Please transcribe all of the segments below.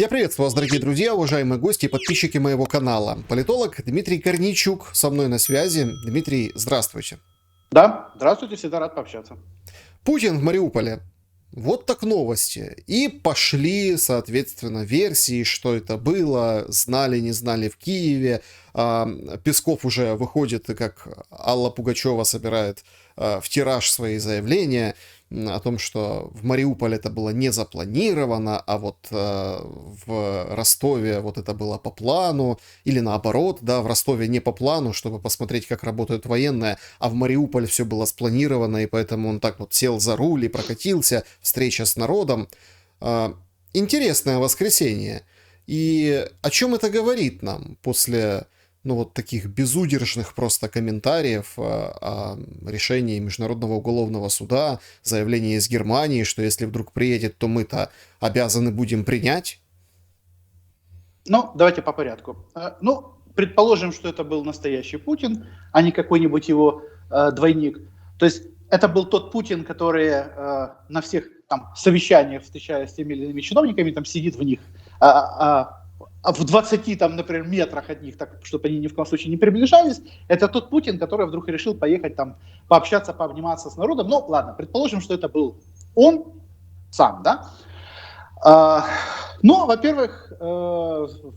Я приветствую вас, дорогие друзья, уважаемые гости и подписчики моего канала. Политолог Дмитрий Корнейчук со мной на связи. Дмитрий, здравствуйте. Да, здравствуйте, всегда рад пообщаться. Путин в Мариуполе. Вот так новости. И пошли, соответственно, версии, что это было, знали, не знали в Киеве. Песков уже выходит, и как Алла Пугачева собирает в тираж свои заявления о том, что в Мариуполе это было не запланировано, а вот в Ростове вот это было по плану, или наоборот, да, в Ростове не по плану, чтобы посмотреть, как работают военные, а в Мариуполе все было спланировано, и поэтому он так вот сел за руль и прокатился, встреча с народом. Интересное воскресенье. И о чем это говорит нам после вот таких безудержных просто комментариев о решении Международного уголовного суда, заявление из Германии, что если вдруг приедет, то мы-то обязаны будем принять? Ну, давайте по порядку. Предположим, что это был настоящий Путин, а не какой-нибудь его двойник. То есть это был тот Путин, который на всех там совещаниях, встречаясь с теми или иными чиновниками, там сидит в них, в 20, там, например, метрах от них, так, чтобы они ни в коем случае не приближались. Это тот Путин, который вдруг решил поехать там пообщаться, пообниматься с народом. Ну, ладно, предположим, что это был он сам, да? Во-первых,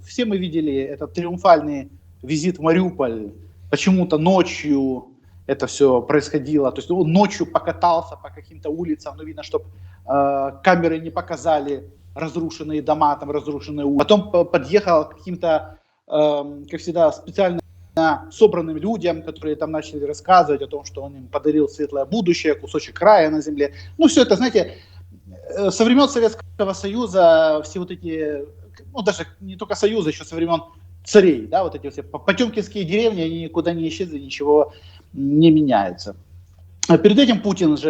все мы видели этот триумфальный визит в Мариуполь. Почему-то ночью это все происходило. То есть он ночью покатался по каким-то улицам, видно, чтобы камеры не показали разрушенные дома, там разрушенные улицы. Потом подъехал к каким-то, как всегда, специально собранным людям, которые там начали рассказывать о том, что он им подарил светлое будущее, кусочек рая на земле. Ну, все это, знаете, со времен Советского Союза все вот эти, даже не только Союза, еще со времен царей, да, вот эти все потемкинские деревни, они никуда не исчезли, ничего не меняется. Перед этим Путин же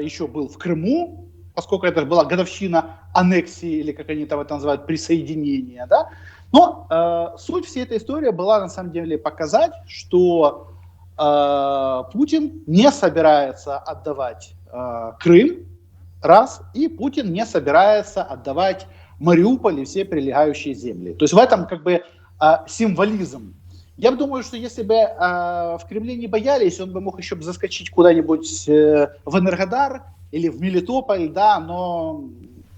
еще был в Крыму, поскольку это была годовщина аннексии, или как они там это называют, присоединения, да. Но суть всей этой истории была на самом деле показать, что Путин не собирается отдавать Крым, раз, и Путин не собирается отдавать Мариуполь и все прилегающие земли. То есть в этом как бы символизм. Я думаю, что если бы в Кремле не боялись, он бы мог еще заскочить куда-нибудь в Энергодар или в Мелитополь, да, но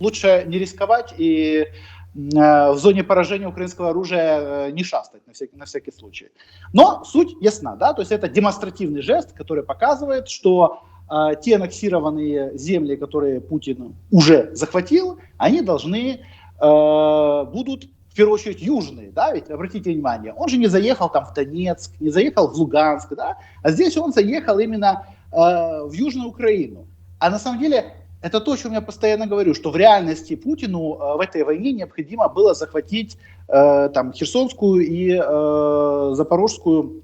лучше не рисковать и в зоне поражения украинского оружия не шастать на всякий случай. Но суть ясна, да, то есть это демонстративный жест, который показывает, что те аннексированные земли, которые Путин уже захватил, они должны будут, в первую очередь, южные, да, ведь обратите внимание, он же не заехал там в Донецк, не заехал в Луганск, да, а здесь он заехал именно в Южную Украину. А на самом деле это то, о чем я постоянно говорю, что в реальности Путину в этой войне необходимо было захватить там Херсонскую и Запорожскую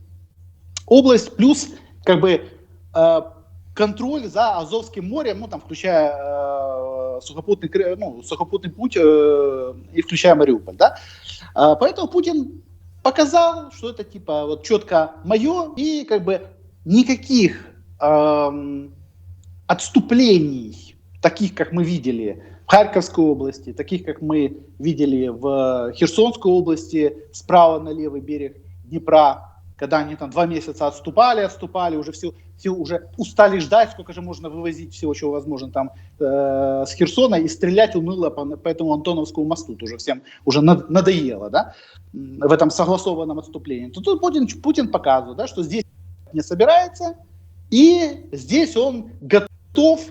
область, плюс как бы контроль за Азовским морем, там, включая сухопутный путь и включая Мариуполь, да. Поэтому Путин показал, что это типа вот четко мое, и как бы никаких отступлений, таких, как мы видели в Харьковской области, таких, как мы видели в Херсонской области, справа на левый берег Днепра, когда они там 2 месяца отступали, уже все уже устали ждать, сколько же можно вывозить всего, чего возможно там с Херсона, и стрелять уныло по этому Антоновскому мосту, уже всем уже надоело, да, в этом согласованном отступлении. Тут Путин показывает, да, что здесь не собирается, и здесь он готов,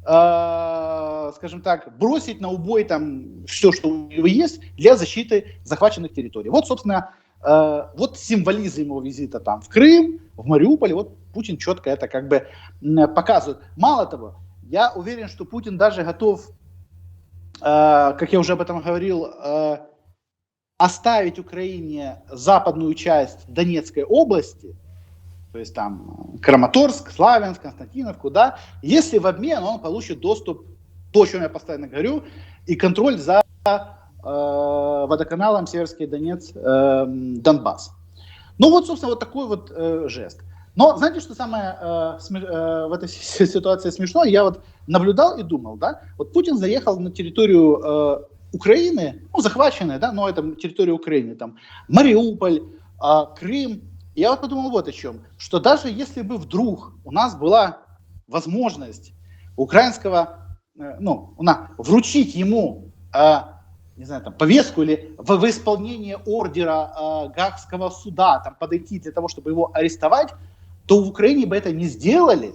скажем так, бросить на убой там все, что у него есть для защиты захваченных территорий. Вот, собственно, вот символизм его визита там в Крым, в Мариуполь, вот Путин четко это как бы показывает. Мало того, я уверен, что Путин даже готов, как я уже об этом говорил, оставить Украине западную часть Донецкой области, то есть там Краматорск, Славянск, Константиновку, да, если в обмен он получит доступ, то, о чем я постоянно говорю, и контроль за водоканалом Северский Донец, Донбасс. Ну вот, собственно, вот такой вот жест. Но знаете, что самое в этой ситуации смешное? Я вот наблюдал и думал, да, вот Путин заехал на территорию Украины, ну, захваченные, да, но это территория Украины, там, Мариуполь, Крым. Я вот подумал вот о чем, что даже если бы вдруг у нас была возможность украинского, вручить ему, не знаю, там, повестку или в исполнение ордера Гаагского суда, там, подойти для того, чтобы его арестовать, то в Украине бы это не сделали,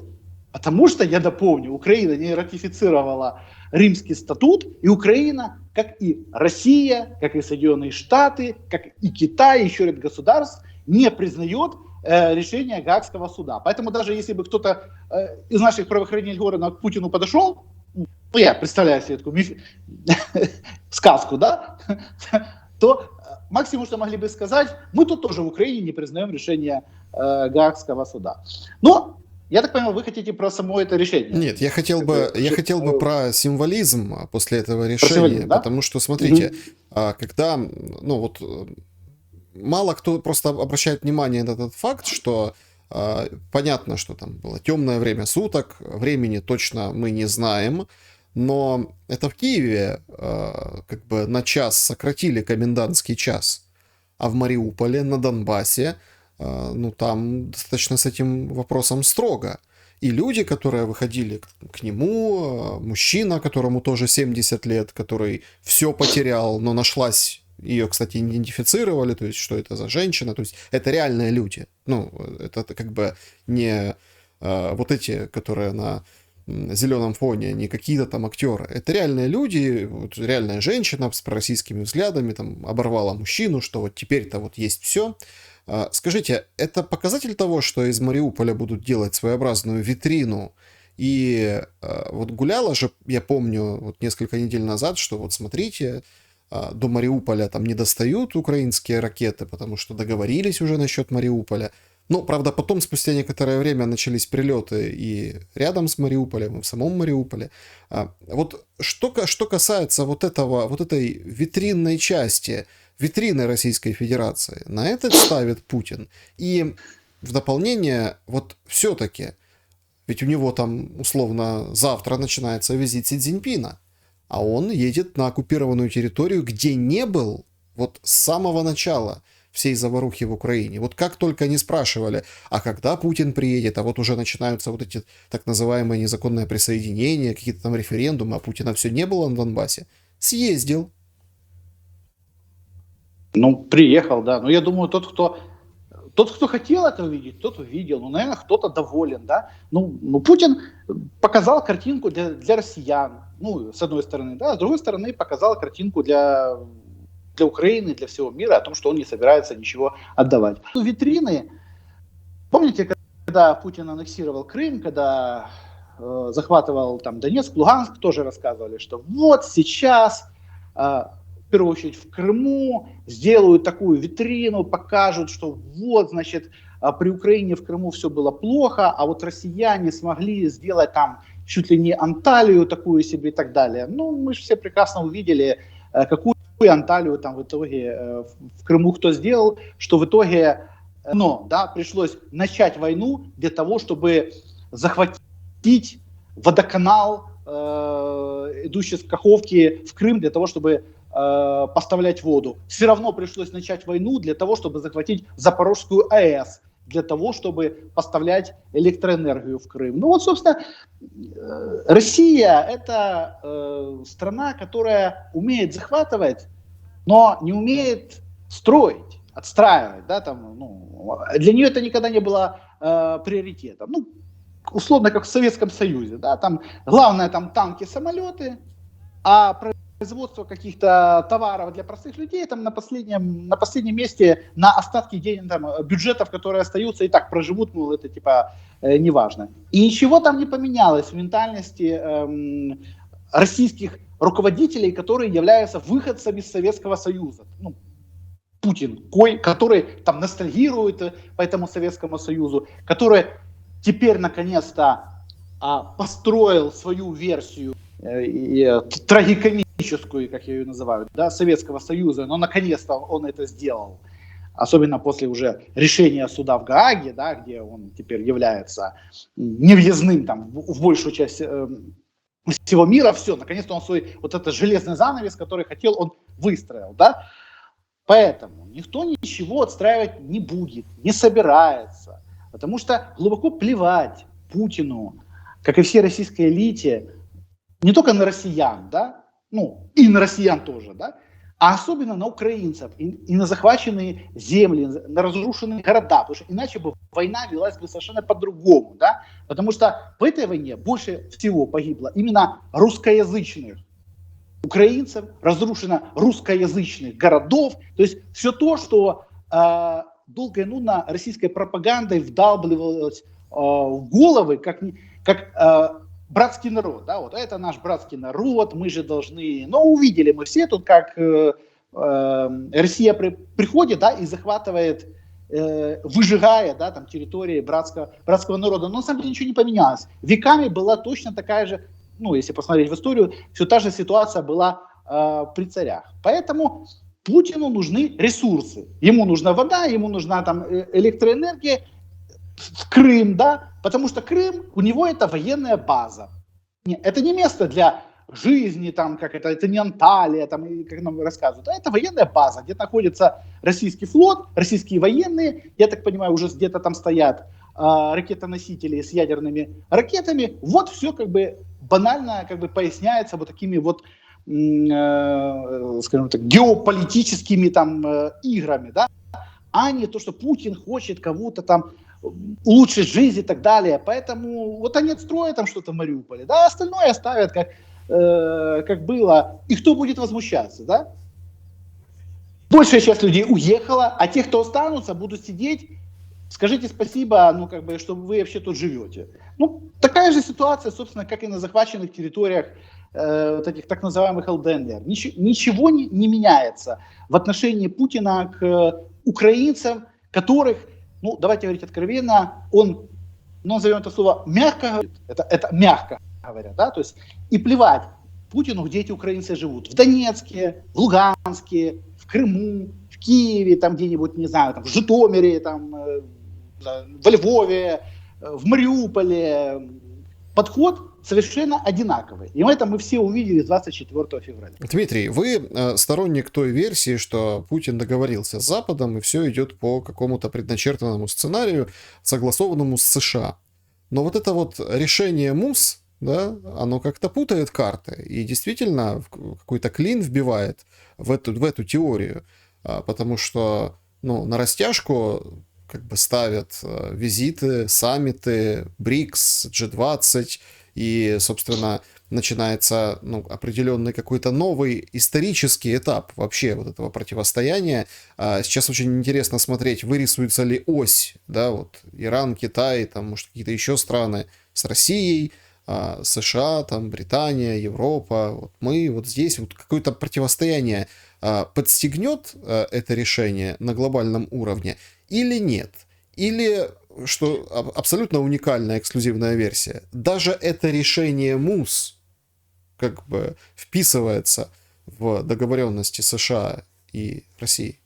потому что, я напомню, Украина не ратифицировала Римский статут, и Украина, как и Россия, как и Соединенные Штаты, как и Китай, еще ряд государств, не признает решение Гаагского суда. Поэтому даже если бы кто-то из наших правоохранительных органов к Путину подошел, ну, я представляю себе такую сказку, да, то максимум, что могли бы сказать, мы тут тоже в Украине не признаем решение Гаагского суда. Но, я так понимаю, вы хотите про само это решение? Нет, я хотел бы про символизм после этого решения, да? Потому что, смотрите, когда, мало кто просто обращает внимание на этот факт, что понятно, что там было темное время суток, времени точно мы не знаем, но это в Киеве как бы на час сократили комендантский час, а в Мариуполе, на Донбассе, там достаточно с этим вопросом строго. И люди, которые выходили к нему, мужчина, которому тоже 70 лет, который все потерял, но нашлась, ее, кстати, идентифицировали, то есть, что это за женщина, то есть, это реальные люди. Это как бы не вот эти, которые на зеленом фоне, не какие-то там актеры. Это реальные люди, вот реальная женщина с пророссийскими взглядами, там, оборвала мужчину, что вот теперь-то вот есть все. Скажите, это показатель того, что из Мариуполя будут делать своеобразную витрину? И вот гуляла же, я помню, вот несколько недель назад, что вот смотрите, до Мариуполя там не достают украинские ракеты, потому что договорились уже насчет Мариуполя. Правда, потом, спустя некоторое время, начались прилеты и рядом с Мариуполем, и в самом Мариуполе. Вот что касается вот этой витринной части, витрины Российской Федерации, на это ставит Путин. И в дополнение, вот все-таки, ведь у него там, условно, завтра начинается визит Си Цзиньпина, а он едет на оккупированную территорию, где не был вот с самого начала всей заварухи в Украине. Вот как только они спрашивали, а когда Путин приедет, а вот уже начинаются вот эти так называемые незаконные присоединения, какие-то там референдумы, а Путина все не было на Донбассе, съездил. Приехал, да. Но я думаю, тот, кто хотел это увидеть, тот увидел. Наверное, кто-то доволен, да. Путин показал картинку для россиян. С одной стороны, да. С другой стороны, показал картинку для Украины, для всего мира о том, что он не собирается ничего отдавать. Витрины. Помните, когда Путин аннексировал Крым, когда захватывал там Донецк, Луганск, тоже рассказывали, что вот сейчас... в первую очередь в Крыму, сделают такую витрину, покажут, что вот, значит, при Украине в Крыму все было плохо, а вот россияне смогли сделать там чуть ли не Анталию такую себе и так далее. Мы же все прекрасно увидели, какую Анталию там в итоге в Крыму кто сделал, что в итоге пришлось начать войну для того, чтобы захватить водоканал, идущий с Каховки в Крым, для того, чтобы поставлять воду. Все равно пришлось начать войну для того, чтобы захватить Запорожскую АЭС, для того, чтобы поставлять электроэнергию в Крым. Собственно, Россия – это страна, которая умеет захватывать, но не умеет строить, отстраивать. Да, для нее это никогда не было приоритетом. Условно, как в Советском Союзе. Да, там главное танки, самолеты, а производство каких-то товаров для простых людей там на последнем месте, на остатки денег, бюджетов, которые остаются и так проживут, это неважно. И ничего там не поменялось в ментальности российских руководителей, которые являются выходцами из Советского Союза. Путин, который там ностальгирует по этому Советскому Союзу, который теперь наконец-то построил свою версию трагикомическую, как я ее называю, да, Советского Союза, но наконец-то он это сделал. Особенно после уже решения суда в Гааге, да, где он теперь является невъездным в большую часть всего мира, все, наконец-то он свой вот этот железный занавес, который хотел, он выстроил, да. Поэтому никто ничего отстраивать не будет, не собирается, потому что глубоко плевать Путину, как и всей российской элите, не только на россиян, да, ну и на россиян тоже, да, а особенно на украинцев и на захваченные земли, на разрушенные города, потому что иначе бы война велась бы совершенно по-другому, да, потому что в этой войне больше всего погибло именно русскоязычных украинцев, разрушено русскоязычных городов, то есть все то, что долго и нудно российской пропагандой вдалбливалось в головы, как братский народ, да, вот это наш братский народ, мы же должны, но увидели мы все тут, как Россия приходит, да, и захватывает, выжигая, да, там территории братского народа, но на самом деле ничего не поменялось. Веками была точно такая же, ну, если посмотреть в историю, все та же ситуация была при царях. Поэтому Путину нужны ресурсы. Ему нужна вода, ему нужна там электроэнергия, в Крым, да, потому что Крым, у него это военная база. Это не место для жизни, там, как это не Анталия, там, как нам рассказывают, а это военная база, где находится российский флот, российские военные, я так понимаю, уже где-то там стоят ракетоносители с ядерными ракетами. Вот все как бы банально как бы поясняется вот такими вот, скажем так, геополитическими там играми, да, а не то, что Путин хочет кого-то там улучшить жизнь и так далее. Поэтому вот они отстроят там что-то в Мариуполе, да, остальное оставят как было. И кто будет возмущаться, да? Большая часть людей уехала, а те, кто останутся, будут сидеть. Скажите спасибо, ну, как бы, что вы вообще тут живете. Ну, такая же ситуация, собственно, как и на захваченных территориях вот этих так называемых ЛДНР. Ничего не меняется в отношении Путина к украинцам, которых, ну, давайте говорить откровенно, он, ну, назовем это слово, мягко говорит, это мягко говоря, да, то есть и плевать Путину, где эти украинцы живут. В Донецке, в Луганске, в Крыму, в Киеве, там где-нибудь, не знаю, там, в Житомире, там, во Львове, в Мариуполе. Подход совершенно одинаковый. И это мы все увидели 24 февраля. Дмитрий, вы сторонник той версии, что Путин договорился с Западом, и все идет по какому-то предначертанному сценарию, согласованному с США. Но вот это вот решение МУС, да, оно как-то путает карты и действительно какой-то клин вбивает в эту теорию, потому что, ну, на растяжку как бы ставят визиты, саммиты, БРИКС, G20, и, собственно, начинается, ну, определенный какой-то новый исторический этап вообще вот этого противостояния. Сейчас очень интересно смотреть, вырисуется ли ось, да, вот Иран, Китай, там, может, какие-то еще страны с Россией, США, там, Британия, Европа, вот мы, вот здесь вот какое-то противостояние подстегнет это решение на глобальном уровне или нет? Или, что абсолютно уникальная эксклюзивная версия, даже это решение МУС как бы вписывается в договоренности США и России?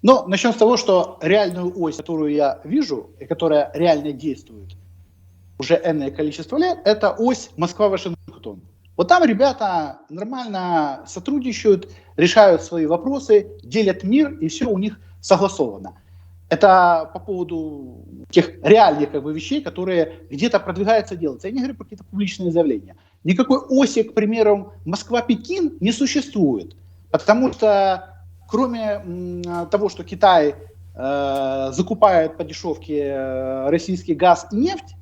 Но начнем с того, что реальную ось, которую я вижу и которая реально действует уже энное количество лет, это ось Москва-Вашингтон. Вот там ребята нормально сотрудничают, решают свои вопросы, делят мир, и все у них согласовано. Это по поводу тех реальных как бы вещей, которые где-то продвигаются, делаются. Я не говорю про какие-то публичные заявления. Никакой оси, к примеру, Москва-Пекин не существует. Потому что кроме того, что Китай закупает по дешевке российский газ и нефть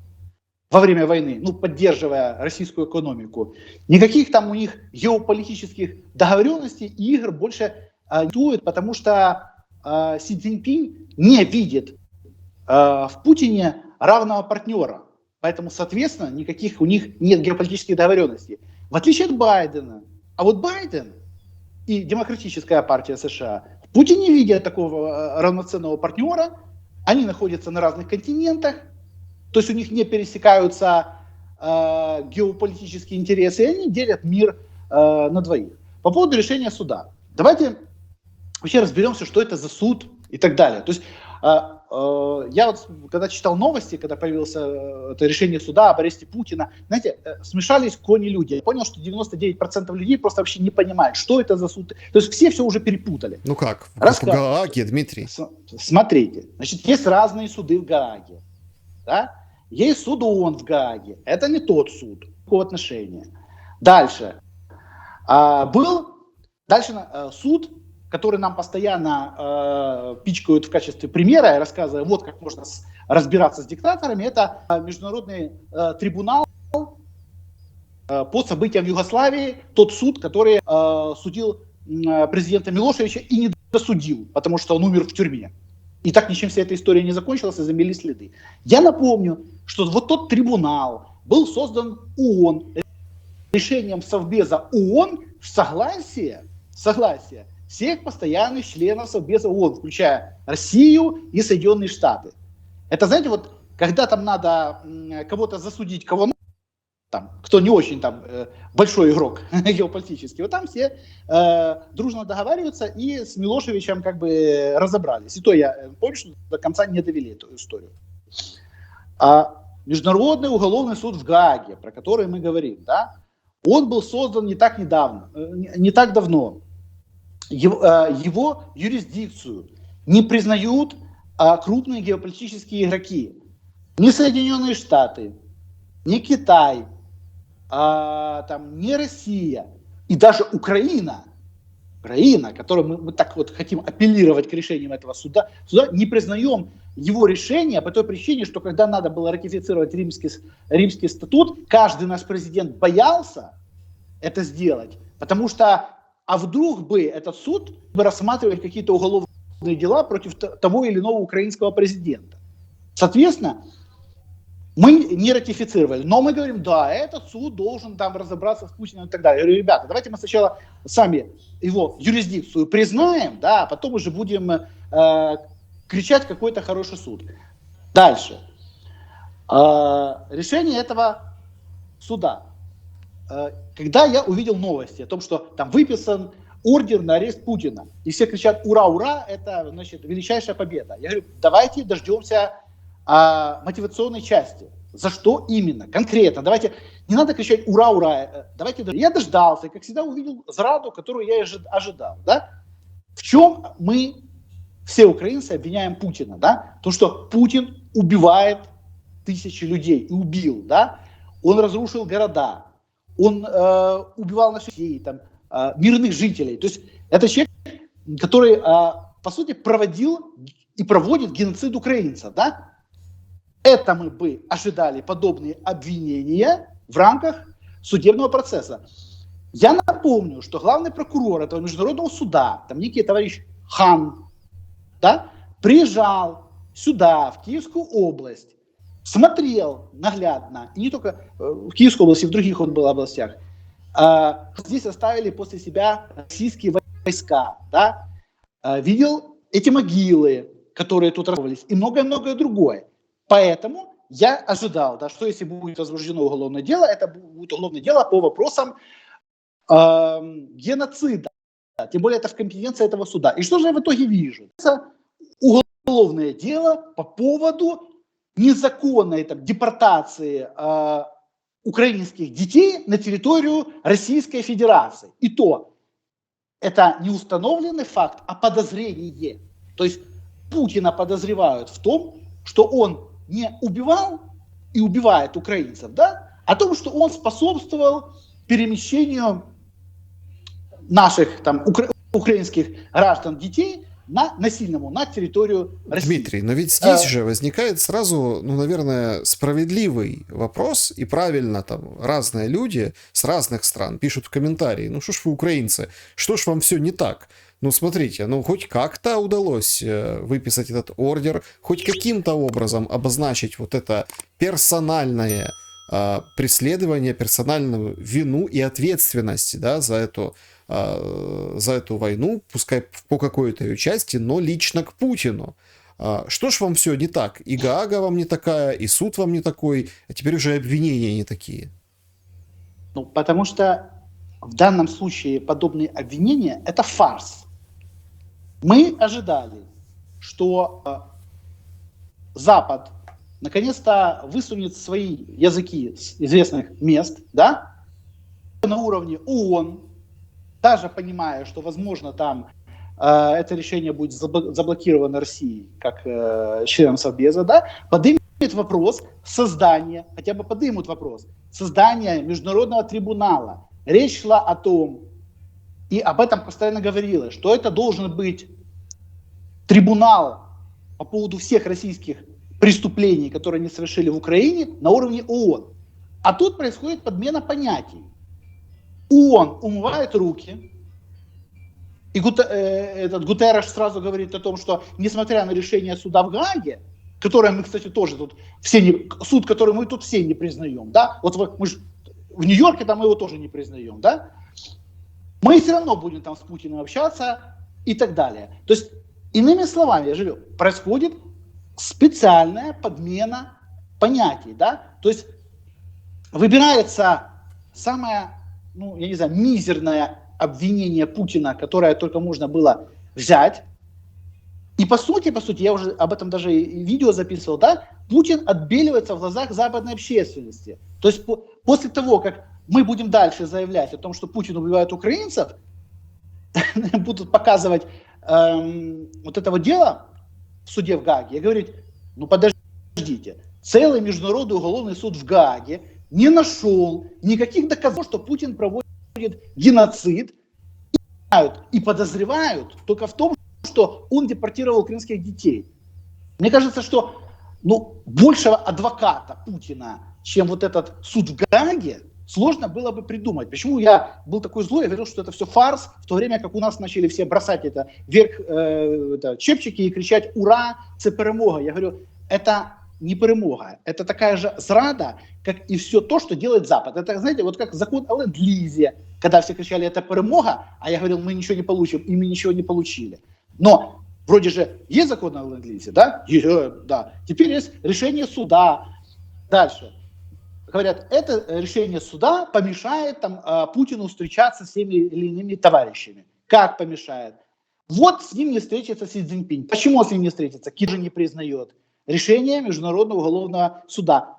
во время войны, ну, поддерживая российскую экономику, никаких там у них геополитических договоренностей и игр больше не существует, потому что Си Цзиньпинь не видит в Путине равного партнера. Поэтому, соответственно, никаких у них нет геополитических договоренностей. В отличие от Байдена. А вот Байден и Демократическая партия США в Путине видят такого равноценного партнера. Они находятся на разных континентах. То есть у них не пересекаются геополитические интересы. И они делят мир на двоих. По поводу решения суда. Давайте вообще разберемся, что это за суд и так далее. То есть я вот, когда читал новости, когда появилось это решение суда об аресте Путина, знаете, смешались кони-люди. Я понял, что 99% людей просто вообще не понимают, что это за суд. То есть все уже перепутали. Ну как, в Гааге, Дмитрий? Смотрите, значит, есть разные суды в Гааге. Да? Есть суд ООН в Гааге. Это не тот суд. Какого отношения? Дальше. Был суд, который нам постоянно пичкают в качестве примера, рассказывая, вот как можно разбираться с диктаторами, это Международный трибунал по событиям в Югославии, тот суд, который судил президента Милошевича и не досудил, потому что он умер в тюрьме. И так ничем вся эта история не закончилась, и замели следы. Я напомню, что вот тот трибунал был создан ООН, решением Совбеза ООН в согласие всех постоянных членов Совбеза ООН, включая Россию и Соединенные Штаты. Это, знаете, вот когда там надо кого-то засудить, кто не очень большой игрок геополитический, вот там все дружно договариваются и с Милошевичем как бы разобрались. И то я помню, что до конца не довели эту историю. Международный уголовный суд в Гааге, про который мы говорим, да, он был создан не так давно. Его юрисдикцию не признают крупные геополитические игроки. Ни Соединенные Штаты, ни Китай, ни Россия и даже Украина, которую мы так вот хотим апеллировать к решениям этого суда, не признаем его решение по той причине, что когда надо было ратифицировать римский статут, каждый наш президент боялся это сделать, потому что вдруг бы этот суд рассматривать какие-то уголовные дела против того или иного украинского президента. Соответственно, мы не ратифицировали, но мы говорим, да, этот суд должен разобраться с Путиным и так далее. Я говорю, ребята, давайте мы сначала сами его юрисдикцию признаем, да, а потом уже будем кричать какой-то хороший суд. Дальше. Решение этого суда. Когда я увидел новости о том, что там выписан ордер на арест Путина, и все кричат «Ура, ура!», это, значит, величайшая победа. Я говорю, давайте дождемся мотивационной части. За что именно? Конкретно. Давайте, не надо кричать «Ура, ура!», давайте. Я дождался, и, как всегда, увидел зраду, которую я ожидал. Да? В чем мы, все украинцы, обвиняем Путина? Да? То, что Путин убивает тысячи людей, и убил. Да? Он разрушил города. Он убивал наших детей, мирных жителей. То есть это человек, который, по сути, проводил и проводит геноцид украинцев. Да? Это мы бы ожидали подобные обвинения в рамках судебного процесса. Я напомню, что главный прокурор этого международного суда, некий товарищ Хан, да, приезжал сюда, в Киевскую область, смотрел наглядно, и не только в Киевской области, в других областях, здесь оставили после себя российские войска, да, видел эти могилы, которые тут разрывались, и многое-многое другое. Поэтому я ожидал, да, что если будет возбуждено уголовное дело, это будет уголовное дело по вопросам геноцида, тем более это в компетенции этого суда. И что же я в итоге вижу? Это уголовное дело по поводу незаконной депортации украинских детей на территорию Российской Федерации. И то, это не установленный факт, а подозрение. То есть Путина подозревают в том, что он не убивал и убивает украинцев, да, а о том, что он способствовал перемещению наших украинских граждан, детей насильному на территорию России. Дмитрий, но ведь здесь же возникает сразу, наверное, справедливый вопрос, и правильно разные люди с разных стран пишут в комментарии, что ж вы, украинцы, что ж вам все не так? Смотрите, хоть как-то удалось выписать этот ордер, хоть каким-то образом обозначить вот это персональное преследование, персональную вину и ответственность, да, за эту войну, пускай по какой-то ее части, но лично к Путину. Что ж вам все не так? И Гаага вам не такая, и суд вам не такой, а теперь уже обвинения не такие. Потому что в данном случае подобные обвинения – это фарс. Мы ожидали, что Запад наконец-то высунет свои языки с известных мест, да, на уровне ООН, даже понимая, что, возможно, там это решение будет заблокировано Россией как членом Совбеза, да, поднимет вопрос создания, хотя бы поднимут вопрос создания международного трибунала. Речь шла о том, и об этом постоянно говорилось, что это должен быть трибунал по поводу всех российских преступлений, которые они совершили в Украине, на уровне ООН. А тут происходит подмена понятий. ООН умывает руки, и Гутерреш сразу говорит о том, что несмотря на решение суда в Гааге, которое мы, кстати, тоже тут суд, который мы тут все не признаем, да, вот мы же в Нью-Йорке там мы его тоже не признаем, да, мы все равно будем там с Путиным общаться и так далее. То есть, иными словами, я же говорю, происходит специальная подмена понятий, да, то есть выбирается самое, ну, я не знаю, мизерное обвинение Путина, которое только можно было взять. И по сути, я уже об этом даже и видео записывал, да, Путин отбеливается в глазах западной общественности. То есть после того, как мы будем дальше заявлять о том, что Путин убивает украинцев, будут показывать вот этого дела в суде в Гааге и говорить, ну подождите, целый международный уголовный суд в Гааге не нашел никаких доказательств, что Путин проводит геноцид, и подозревают только в том, что он депортировал украинских детей. Мне кажется, что большего адвоката Путина, чем вот этот суд в Гааге, сложно было бы придумать. Почему я был такой злой, я говорил, что это все фарс, в то время как у нас начали все бросать это вверх чепчики и кричать «Ура! Це перемога!». Я говорю, это не перемога, это такая же зрада, как и все то, что делает Запад. Это, знаете, вот как закон о ленд-лизе, когда все кричали «это перемога», а я говорил «мы ничего не получим», и мы ничего не получили. Но вроде же есть закон о ленд-лизе, да? Да. Теперь есть решение суда. Дальше. Говорят, это решение суда помешает Путину встречаться с теми или иными товарищами. Как помешает? Вот с ним не встретится Си Цзиньпинь. Почему с ним не встретится? Китай же не признает решение Международного уголовного суда.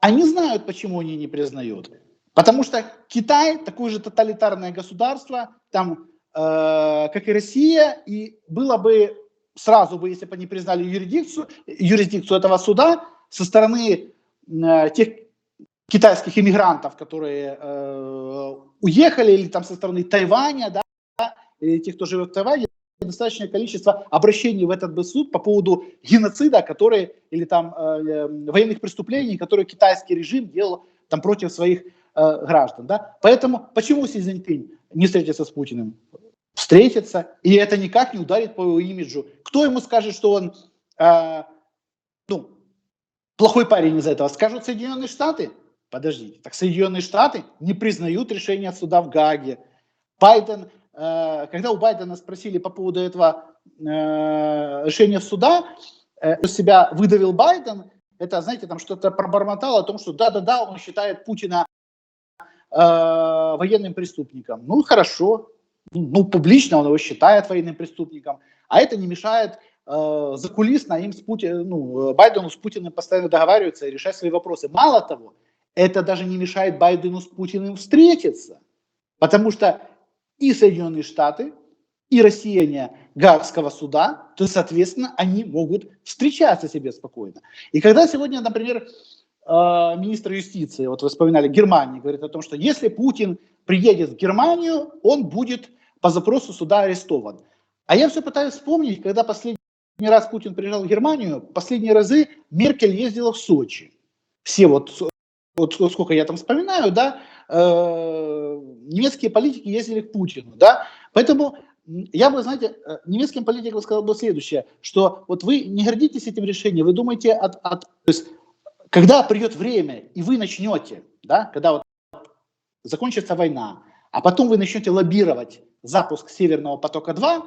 Они знают, почему они не признают. Потому что Китай такое же тоталитарное государство, там, как и Россия, и было бы сразу бы, если бы они признали юрисдикцию этого суда со стороны тех китайских иммигрантов, которые уехали, или там со стороны Тайваня, да, или тех, кто живет в Тайване, достаточное количество обращений в этот суд по поводу геноцида, или там военных преступлений, которые китайский режим делал там против своих граждан. Да? Поэтому почему Си Цзиньпинь не встретится с Путиным? Встретится, и это никак не ударит по его имиджу. Кто ему скажет, что он плохой парень из-за этого? Скажут Соединенные Штаты? Подождите, так Соединенные Штаты не признают решение суда в Гааге. Байден, когда у Байдена спросили по поводу этого решения суда, себя выдавил Байден, это, знаете, там что-то пробормотал о том, что да-да-да, он считает Путина военным преступником. Ну, хорошо. Публично он его считает военным преступником, а это не мешает закулисно им Байдену с Путиным постоянно договариваться и решать свои вопросы. Мало того, это даже не мешает Байдену с Путиным встретиться, потому что и Соединенные Штаты, и россияне Гаагского суда, то, соответственно, они могут встречаться себе спокойно. И когда сегодня, например, министр юстиции, вот вы вспоминали Германию, говорит о том, что если Путин приедет в Германию, он будет по запросу суда арестован. А я все пытаюсь вспомнить, когда последний раз Путин приезжал в Германию, последние разы Меркель ездила в Сочи. Все вот сколько я там вспоминаю, да, немецкие политики ездили к Путину, да, поэтому я бы, знаете, немецким политикам сказал бы следующее, что вот вы не гордитесь этим решением, вы думаете, то есть, когда придет время, и вы начнете, да, когда вот закончится война, а потом вы начнете лоббировать запуск Северного потока-2,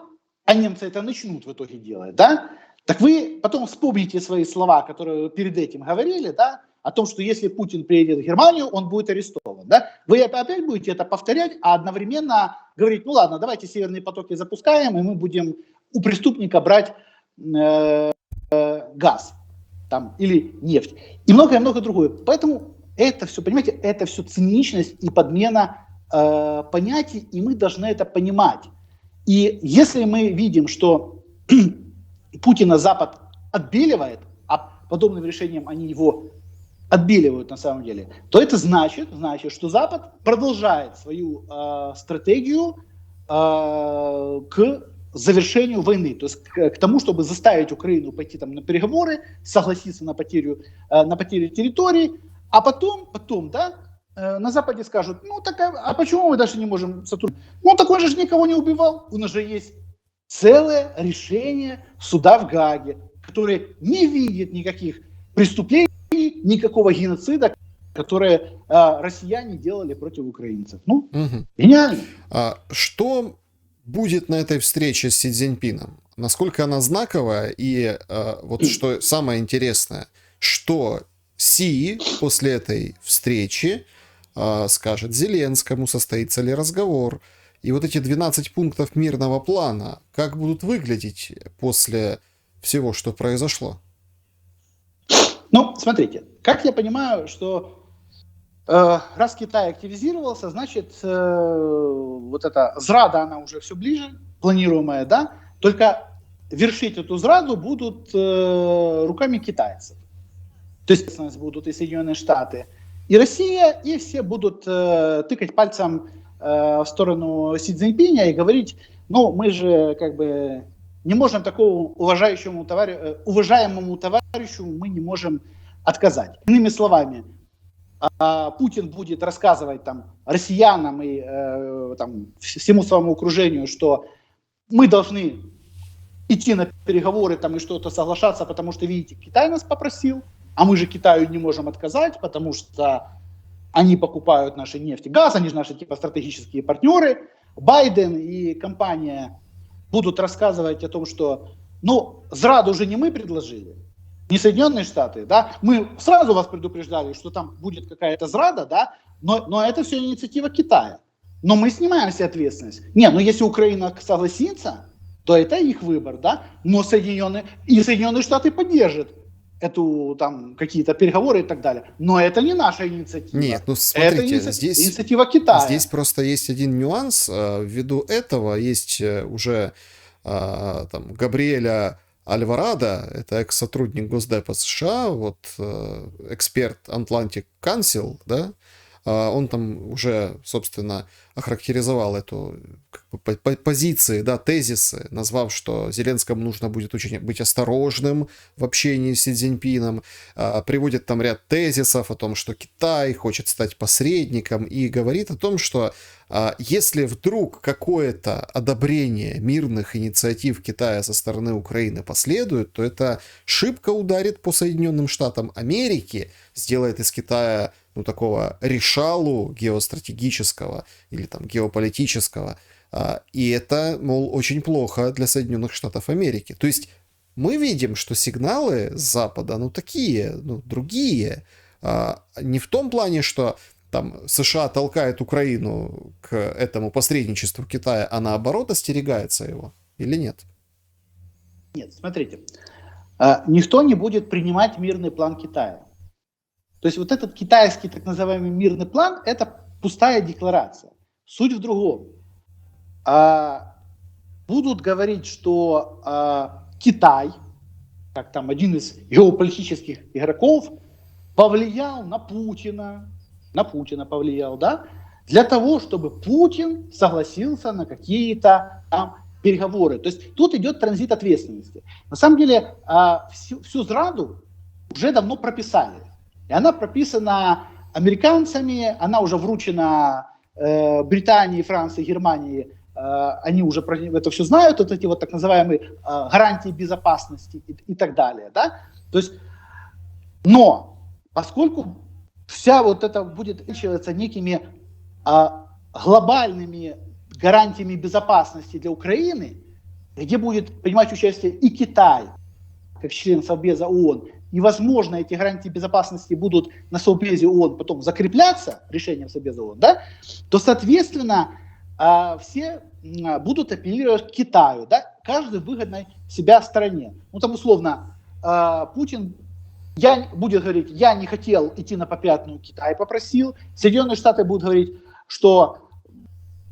а немцы это начнут в итоге делать, да, так вы потом вспомните свои слова, которые вы перед этим говорили, да, о том, что если Путин приедет в Германию, он будет арестован, да, вы опять будете это повторять, а одновременно говорить, ну ладно, давайте Северные потоки запускаем, и мы будем у преступника брать газ. там, или нефть, и многое-многое другое. Поэтому это все, понимаете, это все циничность и подмена понятий, и мы должны это понимать. И если мы видим, что Путина Запад отбеливает, а подобным решением они его отбеливают на самом деле, то это значит, что Запад продолжает свою стратегию к завершению войны, то есть к тому, чтобы заставить Украину пойти там на переговоры, согласиться на потерю территорий, а потом, да, на Западе скажут, ну так, а почему мы даже не можем сотрудничать? Ну так он же никого не убивал, у нас же есть целое решение суда в Гааге, которое не видит никаких преступлений, никакого геноцида, которые россияне делали против украинцев. Ну, гениально. Что будет на этой встрече с Си Цзиньпином? Насколько она знаковая? И вот что самое интересное, что Си после этой встречи скажет Зеленскому, состоится ли разговор. И вот эти 12 пунктов мирного плана, как будут выглядеть после всего, что произошло? Ну, смотрите, как я понимаю, что раз Китай активизировался, значит, вот эта зрада, она уже все ближе, планируемая, да, только вершить эту зраду будут руками китайцев. То есть будут и Соединенные Штаты, и Россия, и все будут тыкать пальцем в сторону Си Цзиньпиня и говорить, ну, мы же как бы не можем такому уважаемому товарищу мы не можем отказать. Иными словами, Путин будет рассказывать там россиянам и там, всему своему окружению, что мы должны идти на переговоры там, и что-то соглашаться, потому что, видите, Китай нас попросил, а мы же Китаю не можем отказать, потому что они покупают наши нефть и газ, они же наши типа стратегические партнеры. Байден и компания будут рассказывать о том, что, ну, зраду уже не мы предложили, не Соединенные Штаты, да, мы сразу вас предупреждали, что там будет какая-то зрада, да, но это все инициатива Китая. Но мы снимаем себе ответственность. Не, ну если Украина согласится, то это их выбор, да, но Соединенные Штаты поддержат эту там какие-то переговоры и так далее. Но это не наша инициатива. Нет, ну смотрите, это инициатива Китая. Здесь просто есть один нюанс. Ввиду этого есть уже там Габриэля Альварадо, это экс-сотрудник Госдепа США, вот эксперт Atlantic Council, да, он там уже, собственно, охарактеризовал эту как бы, позиции, да, тезисы, назвав, что Зеленскому нужно будет очень быть осторожным в общении с Си Цзиньпином, приводит там ряд тезисов о том, что Китай хочет стать посредником, и говорит о том, что если вдруг какое-то одобрение мирных инициатив Китая со стороны Украины последует, то это шибко ударит по Соединенным Штатам Америки, сделает из Китая ну, такого решалу геостратегического или там геополитического. И это, мол, очень плохо для Соединенных Штатов Америки. То есть мы видим, что сигналы с Запада, ну, такие, ну, другие. Не в том плане, что там США толкает Украину к этому посредничеству Китая, а наоборот остерегается его. Или нет? Нет, смотрите. Никто не будет принимать мирный план Китая. То есть вот этот китайский так называемый мирный план – это пустая декларация. Суть в другом. Будут говорить, что Китай, как там один из геополитических игроков, повлиял на Путина повлиял, да, для того, чтобы Путин согласился на какие-то там переговоры. То есть тут идет транзит ответственности. На самом деле всю зраду уже давно прописали. И она прописана американцами, она уже вручена Британии, Франции, Германии. Они уже про это все знают, вот эти вот так называемые гарантии безопасности и так далее. Да? То есть, но поскольку вся вот это будет увеличиваться некими глобальными гарантиями безопасности для Украины, где будет принимать участие и Китай, как член Совбеза ООН, и, возможно, эти гарантии безопасности будут на Совбезе ООН потом закрепляться решением Совбеза ООН, да, то, соответственно, все будут апеллировать к Китаю, да, каждой выгодной себя стороне. Ну, там, условно, Путин будет говорить, я не хотел идти на попятную, Китай попросил. Соединенные Штаты будут говорить, что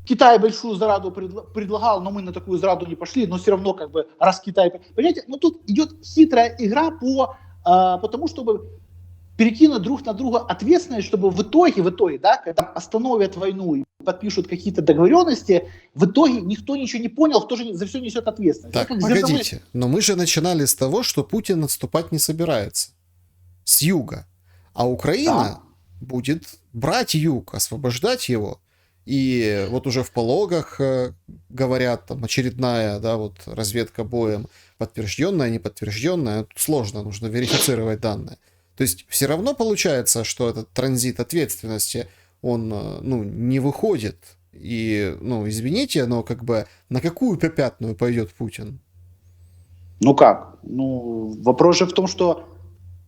Китай большую зраду предлагал, но мы на такую зраду не пошли, но все равно как бы раз Китай... Понимаете, ну тут идет хитрая игра по тому, чтобы перекинуть друг на друга ответственность, чтобы в итоге, да, когда остановят войну и подпишут какие-то договоренности, в итоге никто ничего не понял, кто же за все несет ответственность. Так, погодите, но мы же начинали с того, что Путин отступать не собирается. С юга. А Украина будет брать юг, освобождать его. И вот уже в пологах говорят, там очередная, да, вот разведка боем, подтвержденная, неподтвержденная, сложно, нужно верифицировать данные. То есть все равно получается, что этот транзит ответственности, он, ну, не выходит. И, ну, извините, но как бы на какую попятную пойдет Путин? Ну как? Ну, вопрос же в том, что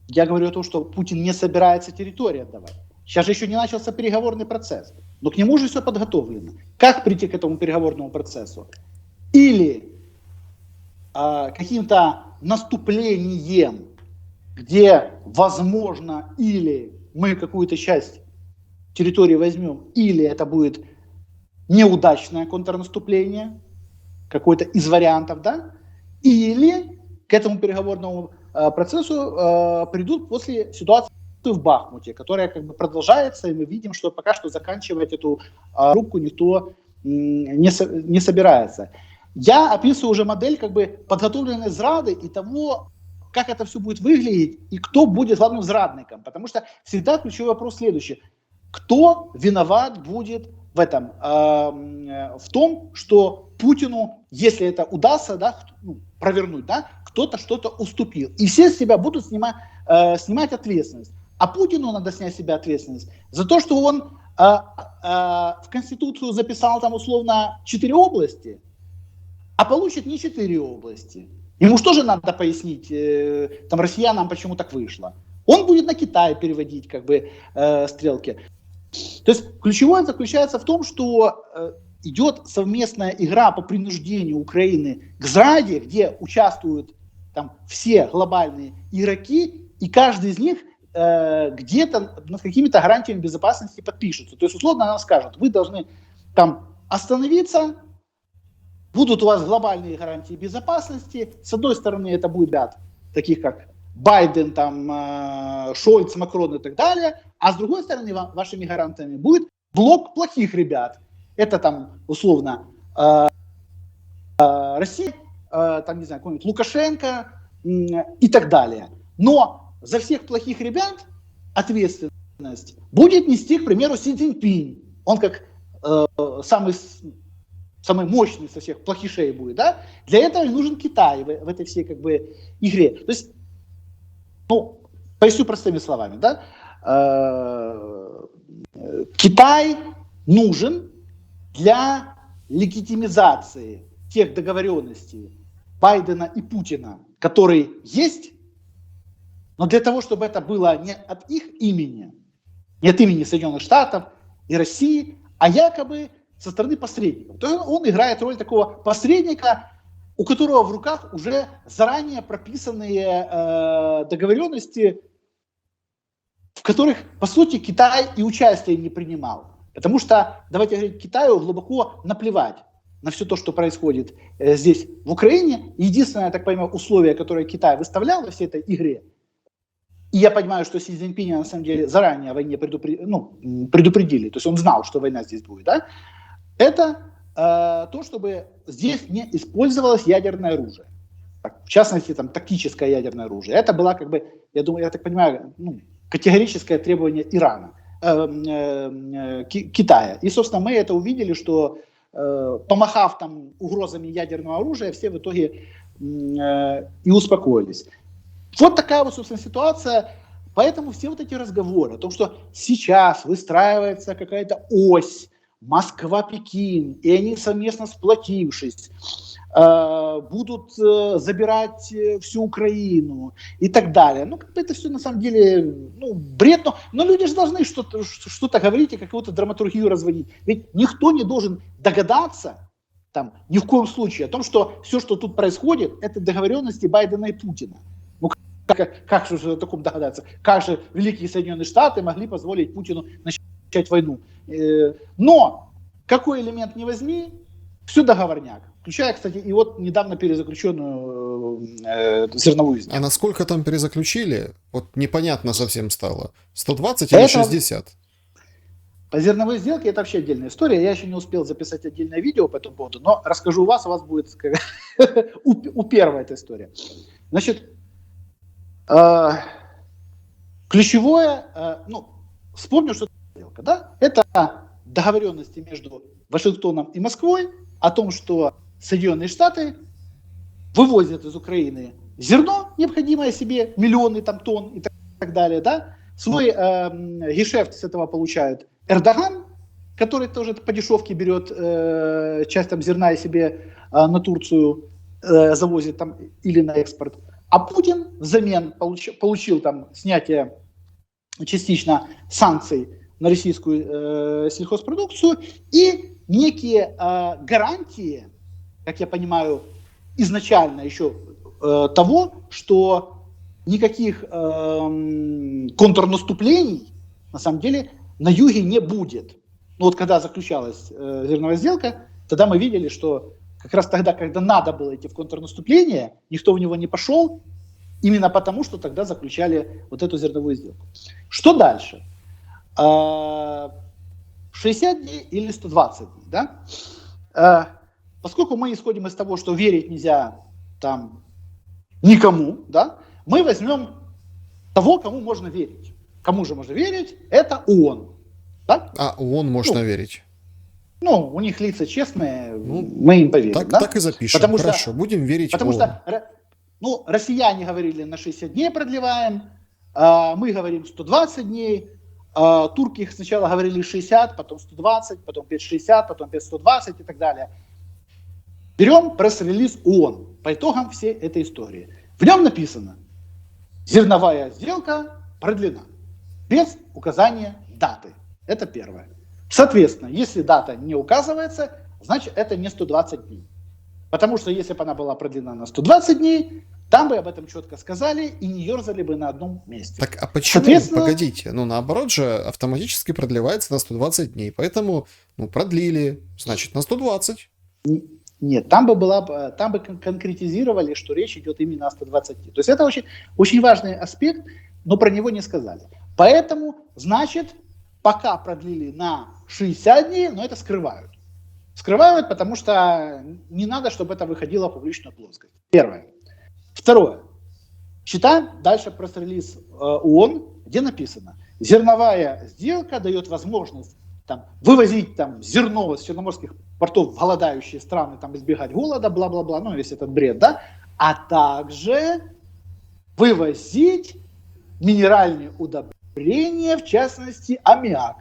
я говорю о том, что Путин не собирается территории отдавать. Сейчас же еще не начался переговорный процесс. Но к нему же все подготовлено. Как прийти к этому переговорному процессу? Или каким-то наступлением, где возможно или мы какую-то часть территории возьмем, или это будет неудачное контрнаступление, какой-то из вариантов, да? Или к этому переговорному процессу придут после ситуации в Бахмуте, которая как бы продолжается, и мы видим, что пока что заканчивать эту рубку никто не собирается. Я описываю уже модель как бы подготовленной зрады и того, как это все будет выглядеть, и кто будет главным зрадником. Потому что всегда ключевой вопрос следующий. Кто виноват будет в этом? В том, что Путину, если это удастся, да, провернуть, да, кто-то что-то уступил. И все с себя будут снимать ответственность. А Путину надо снять с себя ответственность за то, что он в Конституцию записал там условно 4 области, а получит не 4 области. Ему же тоже надо пояснить там россиянам, почему так вышло. Он будет на Китай переводить как бы стрелки. То есть ключевое заключается в том, что идет совместная игра по принуждению Украины к зраде, где участвуют там все глобальные игроки, и каждый из них где-то над какими-то гарантиями безопасности подпишутся. То есть, условно, она скажет, вы должны там остановиться, будут у вас глобальные гарантии безопасности. С одной стороны, это будет ряд таких, как Байден, там, Шольц, Макрон и так далее. А с другой стороны, вашими гарантиями будет блок плохих ребят. Это там, условно, Россия, там, не знаю, какой-нибудь Лукашенко и так далее. Но за всех плохих ребят ответственность будет нести, к примеру, Си Цзиньпинь. Он как самый мощный со всех плохишей будет, да? Для этого нужен Китай в этой всей как бы игре. То есть, ну, поясню простыми словами, да? Китай нужен для легитимизации тех договоренностей Байдена и Путина, которые есть, но для того, чтобы это было не от их имени, не от имени Соединенных Штатов и России, а якобы со стороны посредников. То есть он играет роль такого посредника, у которого в руках уже заранее прописанные договоренности, в которых, по сути, Китай и участия не принимал. Потому что, давайте говорить, Китаю глубоко наплевать на все то, что происходит здесь, в Украине. Единственное, я так понимаю, условие, которое Китай выставлял во всей этой игре, и я понимаю, что Си Цзиньпиня на самом деле заранее о войне предупредили, то есть он знал, что война здесь будет, да? Это то, чтобы здесь не использовалось ядерное оружие. В частности, там, тактическое ядерное оружие. Это было, как бы, я думаю, я так понимаю, категорическое требование Ирана, Китая. И, собственно, мы это увидели, что помахав там угрозами ядерного оружия, все в итоге и успокоились. Вот такая вот, собственно, ситуация. Поэтому все вот эти разговоры о том, что сейчас выстраивается какая-то ось Москва-Пекин, и они совместно сплотившись будут забирать всю Украину и так далее. Ну, как бы это все на самом деле бред, но люди же должны что-то говорить и какую-то драматургию разводить. Ведь никто не должен догадаться, там, ни в коем случае, о том, что все, что тут происходит, это договоренности Байдена и Путина. Как же о таком догадаться? Как же великие Соединенные Штаты могли позволить Путину начать войну? Но какой элемент не возьми, все договорняк. Включая, кстати, и вот недавно перезаключенную зерновую сделку. А насколько там перезаключили? Вот непонятно совсем стало. 120 или 60? По зерновой сделке это вообще отдельная история. Я еще не успел записать отдельное видео по этому поводу, но расскажу у вас будет у первой эта история. Значит, ключевое, вспомню, что это сделка, да? Это договоренности между Вашингтоном и Москвой о том, что Соединенные Штаты вывозят из Украины зерно, необходимое себе, миллионы там тонн и так далее, да? Свой гешефт с этого получает Эрдоган, который тоже по дешевке берет часть там зерна и себе на Турцию завозит там или на экспорт. А Путин взамен получил там снятие частично санкций на российскую сельхозпродукцию и некие гарантии, как я понимаю, изначально еще того, что никаких контрнаступлений на самом деле на юге не будет. Ну вот когда заключалась зерновая сделка, тогда мы видели, что как раз тогда, когда надо было идти в контрнаступление, никто в него не пошел, именно потому, что тогда заключали вот эту зерновую сделку. Что дальше? 60 дней или 120 дней, да? Поскольку мы исходим из того, что верить нельзя там никому, да, мы возьмем того, кому можно верить. Кому же можно верить? Это ООН. Да? А ООН можно верить. У них лица честные, мы им поверим. Так и запишем. Хорошо, будем верить потому ООН. Что, россияне говорили, на 60 дней продлеваем, мы говорим 120 дней, турки сначала говорили 60, потом 120, потом 560, потом 520 и так далее. Берем пресс-релиз ООН по итогам всей этой истории. В нем написано: зерновая сделка продлена без указания даты. Это первое. Соответственно, если дата не указывается, значит это не 120 дней. Потому что если бы она была продлена на 120 дней, там бы об этом четко сказали и не ерзали бы на одном месте. Так, а почему? Погодите, наоборот же автоматически продлевается на 120 дней. Поэтому, продлили, значит, на 120. Нет, там бы конкретизировали, что речь идет именно о 120 дней. То есть это очень, очень важный аспект, но про него не сказали. Поэтому, значит, пока продлили на 60 дней, но это скрывают. Скрывают, потому что не надо, чтобы это выходило в публичную плоскость. Первое. Второе. Читаем дальше пресс-релиз ООН, где написано: зерновая сделка дает возможность вывозить зерно с черноморских портов в голодающие страны, избегать голода, бла-бла-бла, весь этот бред, да, а также вывозить минеральные удобрения, в частности аммиак.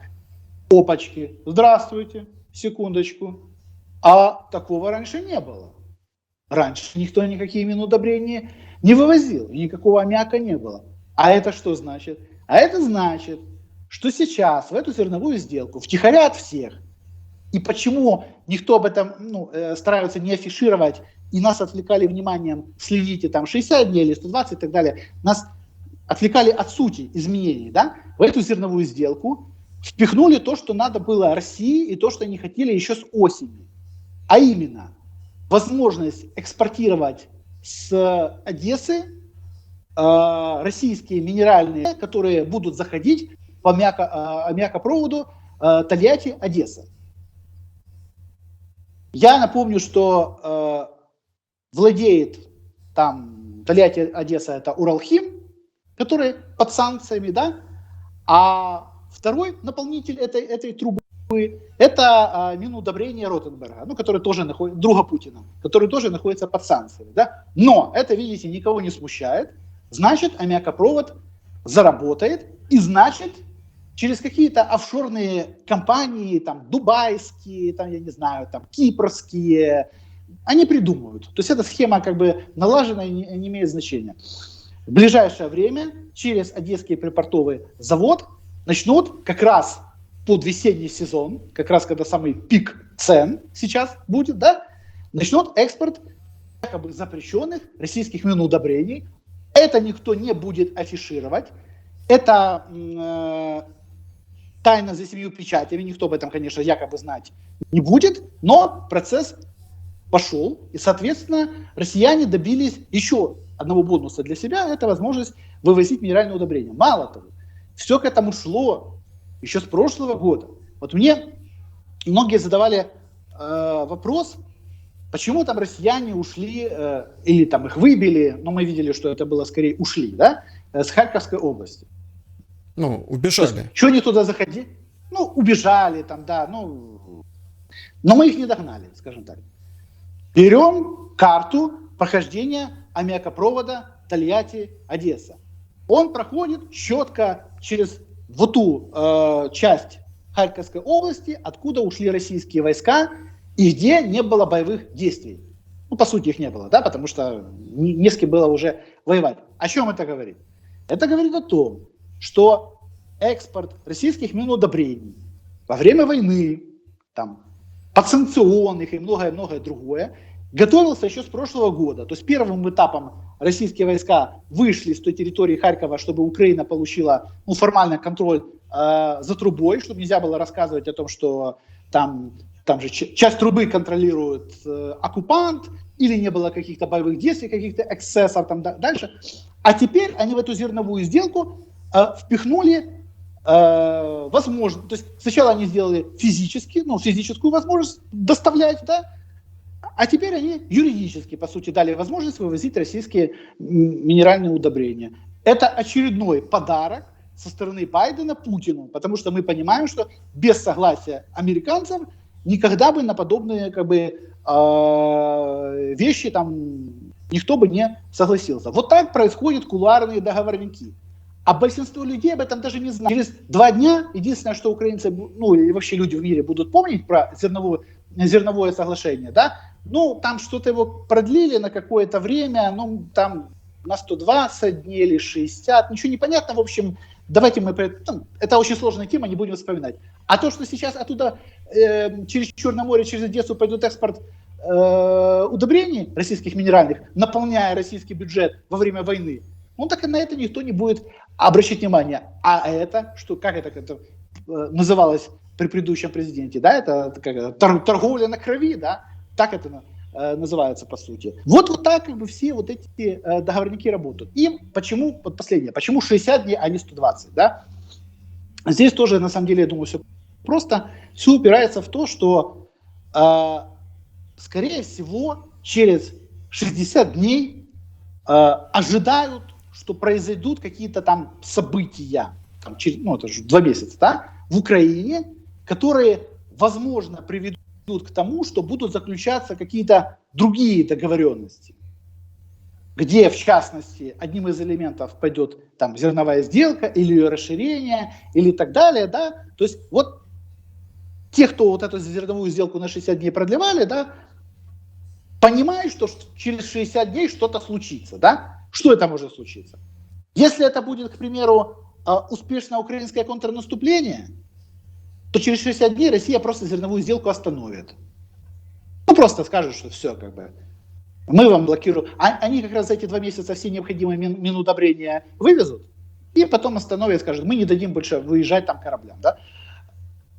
Опачки, здравствуйте, секундочку. А такого раньше не было. Раньше никто никакие минудобрения не вывозил, никакого аммиака не было. А это что значит? А это значит, что сейчас в эту зерновую сделку втихаря от всех, и почему никто об этом стараются не афишировать, и нас отвлекали вниманием, следите 60 дней или 120 и так далее, нас отвлекали от сути изменений, да? В эту зерновую сделку впихнули то, что надо было России, и то, что они хотели еще с осени. А именно, возможность экспортировать с Одессы российские минеральные, которые будут заходить по аммиакопроводу Тольятти-Одесса. Я напомню, что владеет Тольятти-Одесса, это Уралхим, который под санкциями, да, а второй наполнитель этой трубы это Минудобрение Ротенберга, который тоже находится, друга Путина, который тоже находится под санкциями, да. Но это, видите, никого не смущает. Значит, аммиакопровод заработает, и значит, через какие-то офшорные компании, дубайские, я не знаю, кипрские, они придумают. То есть эта схема налажена и не имеет значения. В ближайшее время через Одесский припортовый завод начнут как раз под весенний сезон, как раз когда самый пик цен сейчас будет, да, начнут экспорт якобы запрещенных российских минудобрений Это никто не будет афишировать. Это тайна за 7 печатями. Никто об этом, конечно, якобы знать не будет. Но процесс пошел. И, соответственно, россияне добились еще одного бонуса для себя. Это возможность вывозить минеральные удобрения. Мало того, все к этому шло еще с прошлого года. Вот мне многие задавали вопрос, почему там россияне ушли, или там их выбили, но мы видели, что это было скорее ушли, да, с Харьковской области. Ну, убежали. Что они туда заходили? Ну, убежали там, да, ну, но мы их не догнали, скажем так. Берем карту прохождения аммиакопровода Тольятти-Одесса. Он проходит четко через вот ту часть Харьковской области, откуда ушли российские войска и где не было боевых действий. Ну, по сути, их не было, да, потому что не с кем было уже воевать. О чем это говорит? Это говорит о том, что экспорт российских минудобрений во время войны, там, подсанкционных и многое-многое другое, готовился еще с прошлого года. То есть первым этапом российские войска вышли с той территории Харькова, чтобы Украина получила формально контроль за трубой, чтобы нельзя было рассказывать о том, что там же часть трубы контролирует оккупант, или не было каких-то боевых действий, каких-то эксцессов там дальше. А теперь они в эту зерновую сделку впихнули возможность. То есть сначала они сделали физическую возможность доставлять, да, а теперь они юридически, по сути, дали возможность вывозить российские минеральные удобрения. Это очередной подарок со стороны Байдена Путину, потому что мы понимаем, что без согласия американцев никогда бы на подобные вещи там никто бы не согласился. Вот так происходят кулуарные договорники. А большинство людей об этом даже не знают. Через 2 дня единственное, что украинцы, ну и вообще люди в мире будут помнить про зерновое соглашение, да, ну там что-то его продлили на какое-то время, ну там на 120 дней или 60, ничего не понятно, в общем, давайте мы, это очень сложная тема, не будем вспоминать. А то, что сейчас оттуда через Черное море, через Одессу пойдет экспорт удобрений российских минеральных, наполняя российский бюджет во время войны, ну так и на это никто не будет обращать внимание. А это, что, как это называлось при предыдущем президенте, да, это торговля на крови, да, так это называется по сути. Вот так все вот эти договорники работают. И почему, вот последнее, почему 60 дней, а не 120, да? Здесь тоже, на самом деле, я думаю, все просто. Все упирается в то, что, скорее всего, через 60 дней ожидают, что произойдут какие-то там события, там, это же 2 месяца, да, в Украине, которые, возможно, приведут к тому, что будут заключаться какие-то другие договоренности, где, в частности, одним из элементов пойдет там зерновая сделка или ее расширение, или так далее, да, то есть вот те, кто вот эту зерновую сделку на 60 дней продлевали, да, понимают, что через 60 дней что-то случится, да, что это может случиться? Если это будет, к примеру, успешное украинское контрнаступление, то через 60 дней Россия просто зерновую сделку остановит. Ну, просто скажут, что все, мы вам блокируем. Они как раз за эти 2 месяца все необходимые минудобрения вывезут, и потом остановят и скажут, мы не дадим больше выезжать там кораблям. Да?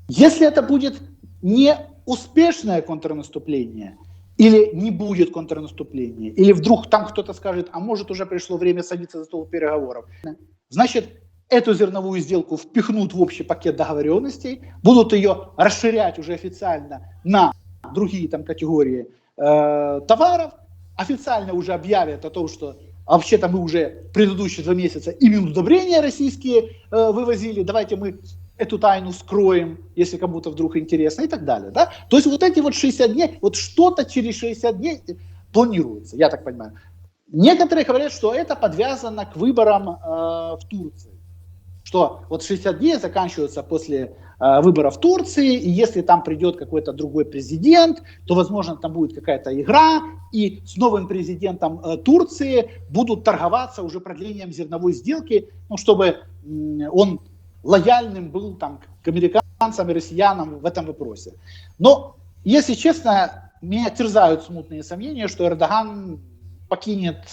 Если это будет не успешное контрнаступление, или не будет контрнаступления, или вдруг там кто-то скажет, а может уже пришло время садиться за стол переговоров, значит, эту зерновую сделку впихнут в общий пакет договоренностей, будут ее расширять уже официально на другие там категории товаров, официально уже объявят о том, что вообще-то мы уже предыдущие 2 месяца и минудобрения российские вывозили, давайте мы эту тайну скроем, если кому-то вдруг интересно, и так далее. Да? То есть вот эти вот 60 дней, вот что-то через 60 дней планируется, я так понимаю. Некоторые говорят, что это подвязано к выборам в Турции. Что вот 60 дней заканчиваются после выборов в Турции, и если там придет какой-то другой президент, то, возможно, там будет какая-то игра, и с новым президентом Турции будут торговаться уже продлением зерновой сделки, ну, чтобы он лояльным был там, к американцам и россиянам в этом вопросе. Но, если честно, меня терзают смутные сомнения, что Эрдоган покинет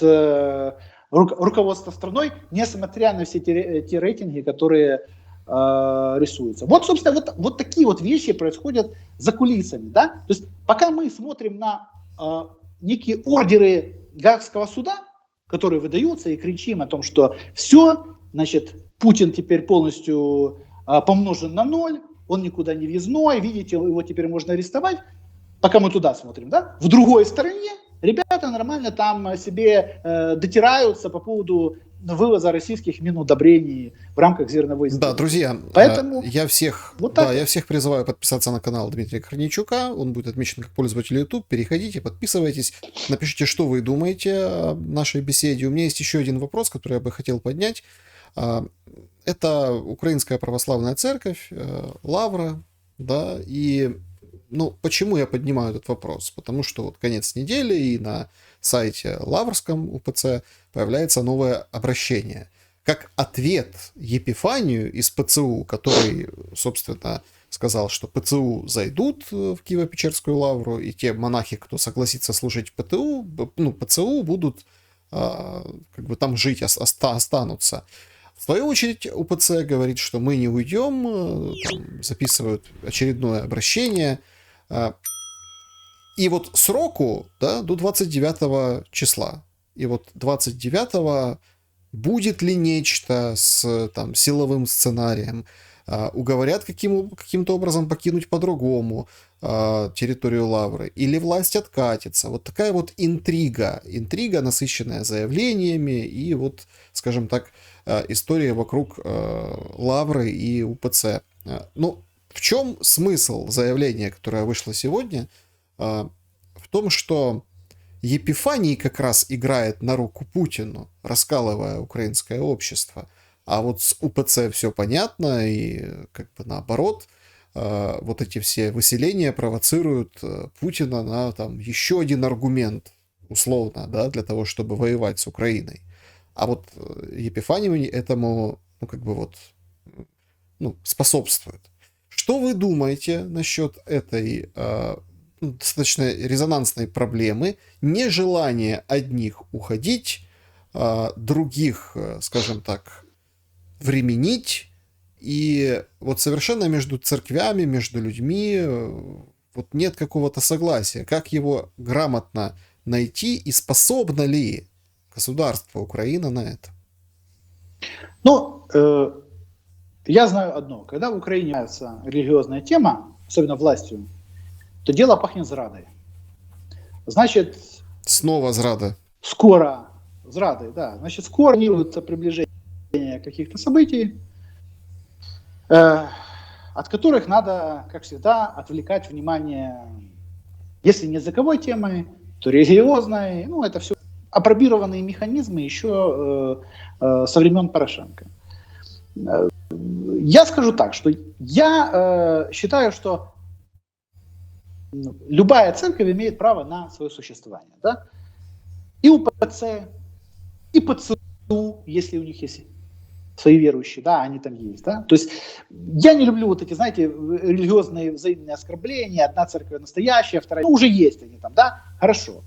руководство страной, несмотря на все те рейтинги, которые рисуются. Вот, собственно, вот такие вот вещи происходят за кулисами, да? То есть пока мы смотрим на некие ордеры Гаагского суда, которые выдаются, и кричим о том, что все, значит, Путин теперь полностью помножен на ноль, он никуда не въездной, видите, его теперь можно арестовать, пока мы туда смотрим, да? В другой стороне ребята нормально там себе дотираются по поводу вывоза российских минудобрений в рамках зерновой сделки. Да, друзья, поэтому я всех призываю подписаться на канал Дмитрия Корнейчука, он будет отмечен как пользователь YouTube, переходите, подписывайтесь, напишите, что вы думаете о нашей беседе. У меня есть еще один вопрос, который я бы хотел поднять. Это Украинская Православная Церковь, Лавра, да, и почему я поднимаю этот вопрос? Потому что вот конец недели, и на сайте Лаврском УПЦ появляется новое обращение. Как ответ Епифанию из ПЦУ, который, собственно, сказал, что ПЦУ зайдут в Киево-Печерскую лавру, и те монахи, кто согласится служить ПЦУ, будут там жить, останутся. В свою очередь УПЦ говорит, что мы не уйдем, записывают очередное обращение. И вот сроку, да, до 29 числа. И вот 29 будет ли нечто с силовым сценарием, уговорят каким-то образом покинуть по-другому территорию Лавры, или власть откатится. Вот такая вот интрига, насыщенная заявлениями, и вот, скажем так, история вокруг Лавры и УПЦ. В чем смысл заявления, которое вышло сегодня? В том, что Епифаний как раз играет на руку Путину, раскалывая украинское общество. А вот с УПЦ все понятно, и наоборот, вот эти все выселения провоцируют Путина на еще один аргумент, условно, да, для того, чтобы воевать с Украиной. А вот Епифаний этому, способствует. Что вы думаете насчет этой достаточно резонансной проблемы, нежелание одних уходить, других, скажем так, временить, и вот совершенно между церквями, между людьми вот нет какого-то согласия. Как его грамотно найти, и способно ли государство Украина на это? Я знаю одно. Когда в Украине появляется религиозная тема, особенно властью, то дело пахнет зрадой. Значит... Снова зрада. Скоро. Зрадой, да. Значит, скоро планируется приближение каких-то событий, от которых надо, как всегда, отвлекать внимание, если не языковой темой, то религиозной. Это все апробированные механизмы еще со времен Порошенко. Я скажу так, что я считаю, что любая церковь имеет право на свое существование. Да? И УПЦ, и ПЦУ, если у них есть свои верующие, да, они там есть. Да? То есть я не люблю вот эти, знаете, религиозные взаимные оскорбления, одна церковь настоящая, вторая, уже есть они там, да, хорошо.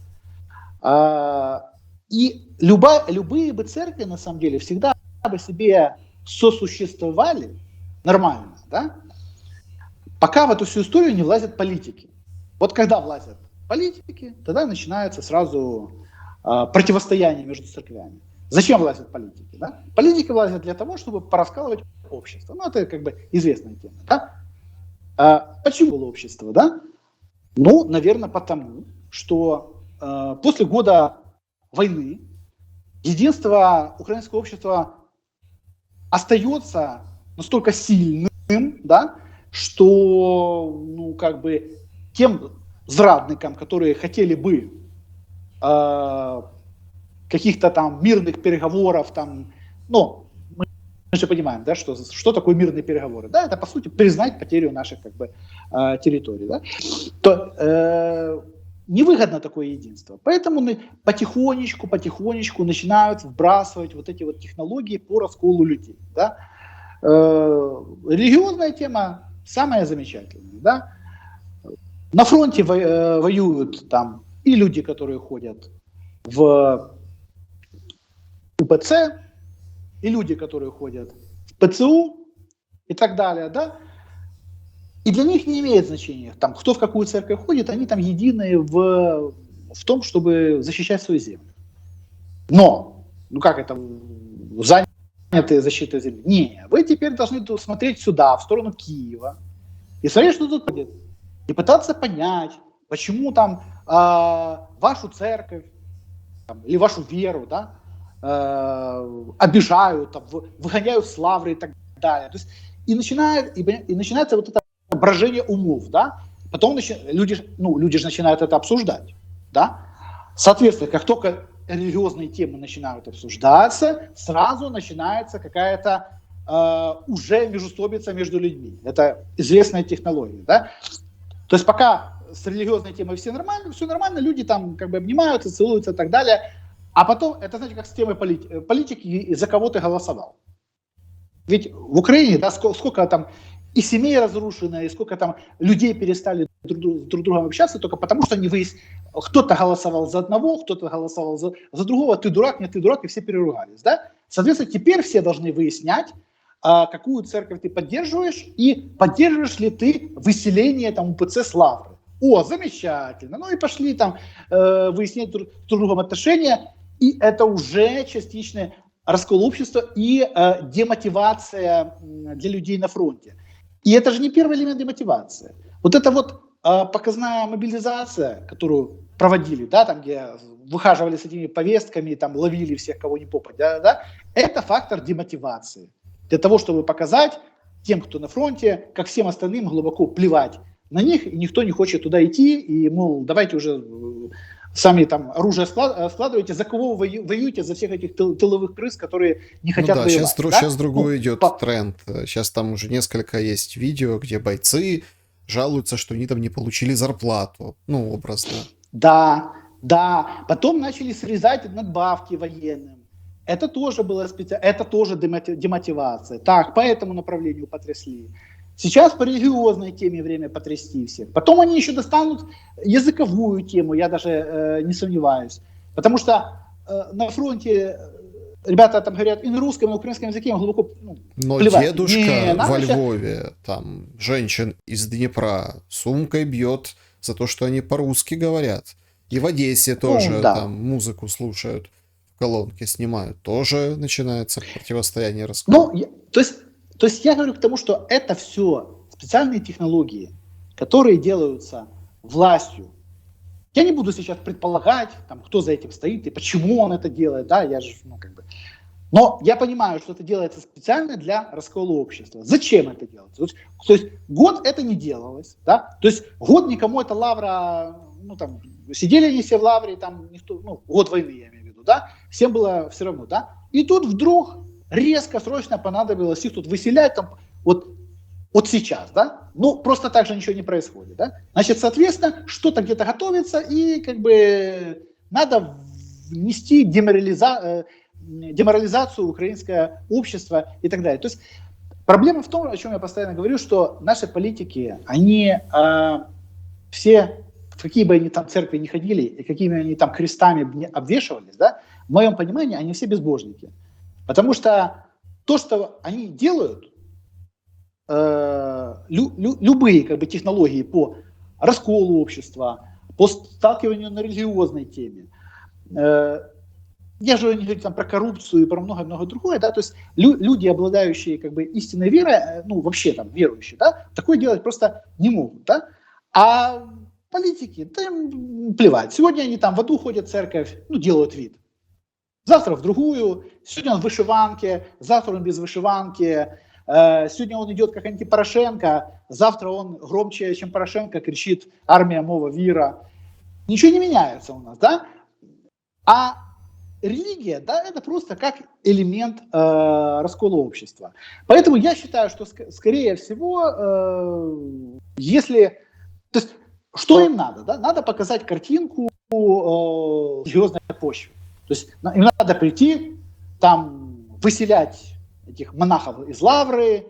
И любые бы церкви, на самом деле, всегда бы себе сосуществовали нормально, да, пока в эту всю историю не влазят политики. Вот когда влазят политики, тогда начинается сразу противостояние между церквями. Зачем влазят политики? Да? Политики влазят для того, чтобы пораскалывать общество. Это известная тема. Да? Почему было общество? Да? Наверное, потому, что после года войны единство украинского общества остается настолько сильным, да, что, тем зрадникам, которые хотели бы каких-то там мирных переговоров, мы же понимаем, да, что такое мирные переговоры. Да, это, по сути, признать потерю наших территорий. Да, то невыгодно такое единство. Поэтому потихонечку начинают вбрасывать вот эти вот технологии по расколу людей. Да. Религиозная тема самая замечательная. Да. На фронте воюют там и люди, которые ходят в УПЦ, и люди, которые ходят в ПЦУ и так далее, да, и для них не имеет значения, там, кто в какую церковь ходит, они там едины в том, чтобы защищать свою землю. Но, ну как это, заняты защитой земли? Не, вы теперь должны смотреть сюда, в сторону Киева, и смотреть, что тут будет, и пытаться понять, почему там вашу церковь там, или вашу веру, да, обижают, там, выгоняют с лавры и так далее. То есть, и начинается вот это брожение умов, да. Потом люди же начинают это обсуждать, да. Соответственно, как только религиозные темы начинают обсуждаться, сразу начинается какая-то уже междоусобица между людьми. Это известная технология, да. То есть пока с религиозной темой все нормально, люди там как бы обнимаются, целуются и так далее. А потом, это знаете, как с темой политики, за кого ты голосовал. Ведь в Украине, да, сколько там и семей разрушено, и сколько там людей перестали друг другом общаться, только потому что кто-то голосовал за одного, кто-то голосовал за другого, ты дурак, нет, ты дурак, и все переругались, да? Соответственно, теперь все должны выяснять, какую церковь ты поддерживаешь, и поддерживаешь ли ты выселение там УПЦ с лавры. О, замечательно. Ну и пошли там выяснять друг с другом отношения, и это уже частичный раскол общества и демотивация для людей на фронте. И это же не первый элемент демотивации. Вот эта вот показная мобилизация, которую проводили, да, там, где выхаживали с этими повестками, там, ловили всех, кого не попадя, да, это фактор демотивации. Для того, чтобы показать тем, кто на фронте, как всем остальным глубоко плевать на них, и никто не хочет туда идти, и, мол, давайте уже сами там оружие складывайте, за кого вы воюете, за всех этих тыловых крыс, которые не хотят воевать. Сейчас другой идет тренд. Сейчас там уже несколько есть видео, где бойцы жалуются, что они там не получили зарплату, ну, образно. Да. Потом начали срезать надбавки военным. Это тоже было это тоже демотивация. Так, по этому направлению потрясли. Сейчас по религиозной теме время потрясти всех. Потом они еще достанут языковую тему, я даже не сомневаюсь. Потому что на фронте ребята там говорят и на русском, и на украинском языке, им глубоко Но плевать. дедушка во Львове, там, женщин из Днепра сумкой бьет за то, что они по-русски говорят. И в Одессе тоже там музыку слушают, в колонке снимают. Тоже начинается противостояние раскола. То есть я говорю к тому, что это все специальные технологии, которые делаются властью. Я не буду сейчас предполагать, там, кто за этим стоит и почему он это делает, да, Но я понимаю, что это делается специально для раскола общества. Зачем это делается? То есть год это не делалось, да, то есть год никому эта лавра, сидели они все в лавре, там никто, год войны я имею в виду, да, всем было все равно, да, и тут вдруг резко, срочно понадобилось их тут выселять, там, вот сейчас, да, просто так же ничего не происходит, да, значит, соответственно, что-то где-то готовится, и как бы надо внести деморализацию украинского общества и так далее. То есть проблема в том, о чем я постоянно говорю, что наши политики, они все, в какие бы они там церкви не ходили, и какими они там крестами не обвешивались, да, в моем понимании, они все безбожники. Потому что то, что они делают, любые как бы технологии по расколу общества, по сталкиванию на религиозной теме, я же не говорю там про коррупцию и про много-много другое, да, то есть люди, обладающие как бы истинной верой, вообще там верующие, да, такое делать просто не могут, да, а политики, да им плевать, сегодня они там в одну ходят в церковь, делают вид, завтра в другую, сегодня он в вышиванке, завтра он без вышиванки, сегодня он идет как антипорошенко, завтра он громче, чем Порошенко, кричит «Армия, мова, вира». Ничего не меняется у нас, да? А религия, да, это просто как элемент раскола общества. Поэтому я считаю, что скорее всего, то есть, что им надо? Да? Надо показать картинку религиозной почвы. То есть им надо прийти, там выселять этих монахов из лавры,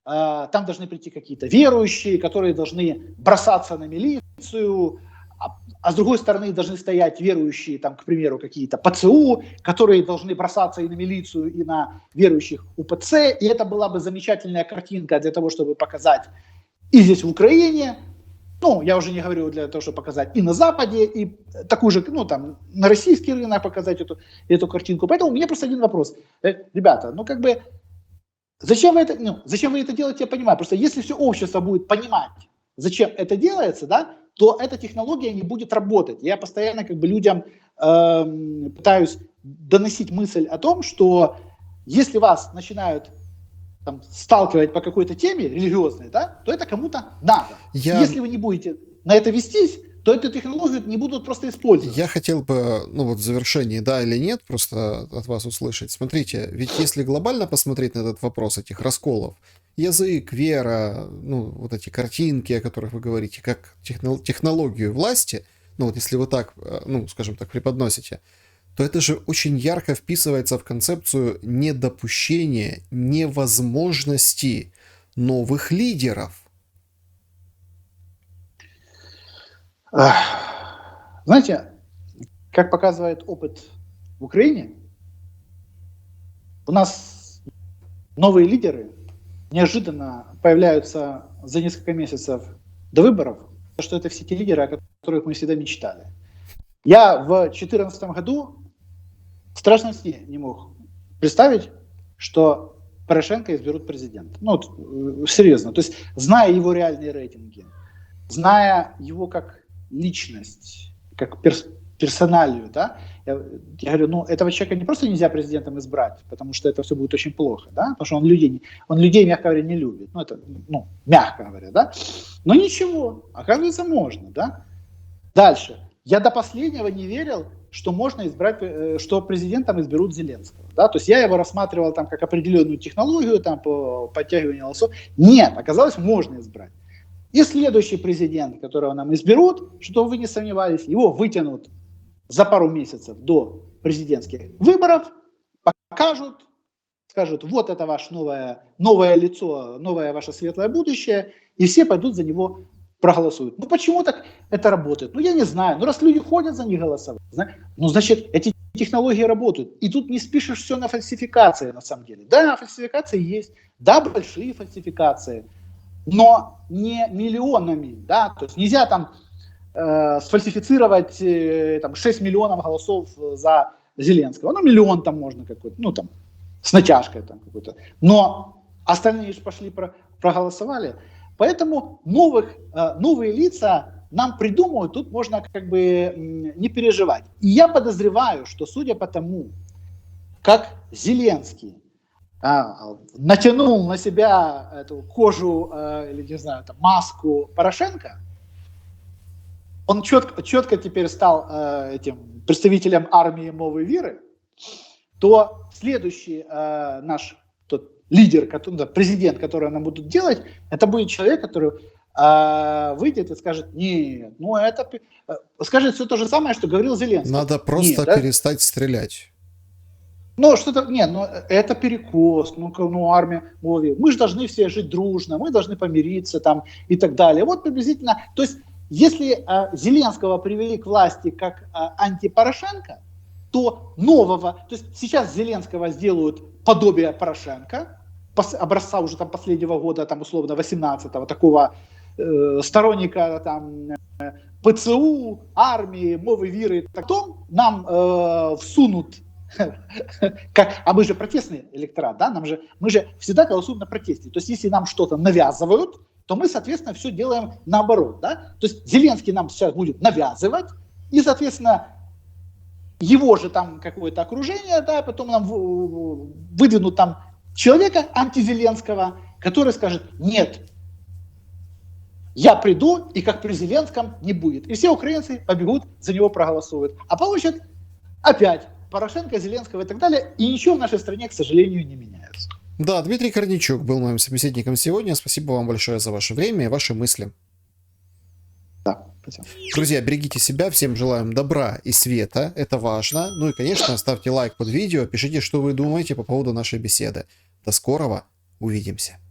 там должны прийти какие-то верующие, которые должны бросаться на милицию, а с другой стороны должны стоять верующие, там, к примеру, какие-то ПЦУ, которые должны бросаться и на милицию, и на верующих УПЦ, и это была бы замечательная картинка для того, чтобы показать и здесь в Украине, ну, я уже не говорю для того, чтобы показать и на Западе, и такую же, ну, там, на российский рынок показать эту картинку. Поэтому у меня просто один вопрос. Ребята, ну, как бы, зачем вы это делаете, я понимаю. Просто если все общество будет понимать, зачем это делается, да, то эта технология не будет работать. Я постоянно как бы людям пытаюсь доносить мысль о том, что если вас начинают там, сталкивать по какой-то теме религиозной, да, то это кому-то надо. Если вы не будете на это вестись, то эту технологию не будут просто использовать. Я хотел бы, ну вот в завершении, да или нет, просто от вас услышать. Смотрите, ведь если глобально посмотреть на этот вопрос, этих расколов, язык, вера, ну вот эти картинки, о которых вы говорите, как технологию власти, ну вот если вы так, ну скажем так, преподносите, то это же очень ярко вписывается в концепцию недопущения, невозможности новых лидеров. Знаете, как показывает опыт в Украине, у нас новые лидеры неожиданно появляются за несколько месяцев до выборов, что это все те лидеры, о которых мы всегда мечтали. Я в 2014 году в страшном сне не мог представить, что Порошенко изберут президента. Ну, серьезно. То есть, зная его реальные рейтинги, зная его как личность, как персоналию, да, я говорю, ну, этого человека не просто нельзя президентом избрать, потому что это все будет очень плохо, да, потому что он людей, мягко говоря, не любит. Ну, это, ну, мягко говоря, да. Но ничего, оказывается, можно, да. Дальше. Я до последнего не верил, что можно избрать, что президентом изберут Зеленского. Да? То есть я его рассматривал там как определенную технологию там, по подтягиванию голосов. Нет, оказалось, можно избрать. И следующий президент, которого нам изберут, чтобы вы не сомневались, его вытянут за пару месяцев до президентских выборов, покажут, скажут, вот это ваше новое лицо, новое ваше светлое будущее, и все пойдут за него проголосуют. Ну почему так это работает? Ну я не знаю. Ну раз люди ходят за них голосовать, ну значит эти технологии работают. И тут не спишешь все на фальсификации на самом деле. Да, фальсификации есть, да, большие фальсификации, но не миллионами, да, то есть нельзя там сфальсифицировать там, 6 миллионов голосов за Зеленского. Ну миллион там можно какой-то, ну там с натяжкой там какой-то. Но остальные же пошли проголосовали. Поэтому новые лица нам придумывают, тут можно как бы не переживать. И я подозреваю, что судя по тому, как Зеленский натянул на себя эту кожу, или не знаю, там, маску Порошенко, он четко теперь стал этим представителем армии новой веры, то следующий наш лидер, президент, который нам будут делать, это будет человек, который выйдет и скажет, нет, ну это... Скажет все то же самое, что говорил Зеленский. Надо просто перестать стрелять. Ну, что-то... Нет, ну это перекос, ну армия... Мы же должны все жить дружно, мы должны помириться там и так далее. Вот приблизительно... То есть, если Зеленского привели к власти как антипорошенко, то нового... То есть, сейчас Зеленского сделают подобие Порошенко, образца уже там последнего года, там условно 18-го, такого сторонника там ПЦУ, армии, мовы веры, потом нам всунут, а мы же протестный электорат, да, мы же всегда голосуем на протесте. То есть если нам что-то навязывают, то мы, соответственно, все делаем наоборот, да. То есть Зеленский нам сейчас будет навязывать, и, соответственно, его же там какое-то окружение, да, потом нам выдвинут там человека антизеленского, который скажет, нет, я приду, и как при Зеленском не будет. И все украинцы побегут, за него проголосуют. А получат опять Порошенко, Зеленского и так далее, и ничего в нашей стране, к сожалению, не меняется. Да, Дмитрий Корнейчук был моим собеседником сегодня. Спасибо вам большое за ваше время и ваши мысли. Да, спасибо. Друзья, берегите себя, всем желаем добра и света, это важно. Ну и, конечно, ставьте лайк под видео, пишите, что вы думаете по поводу нашей беседы. До скорого, увидимся.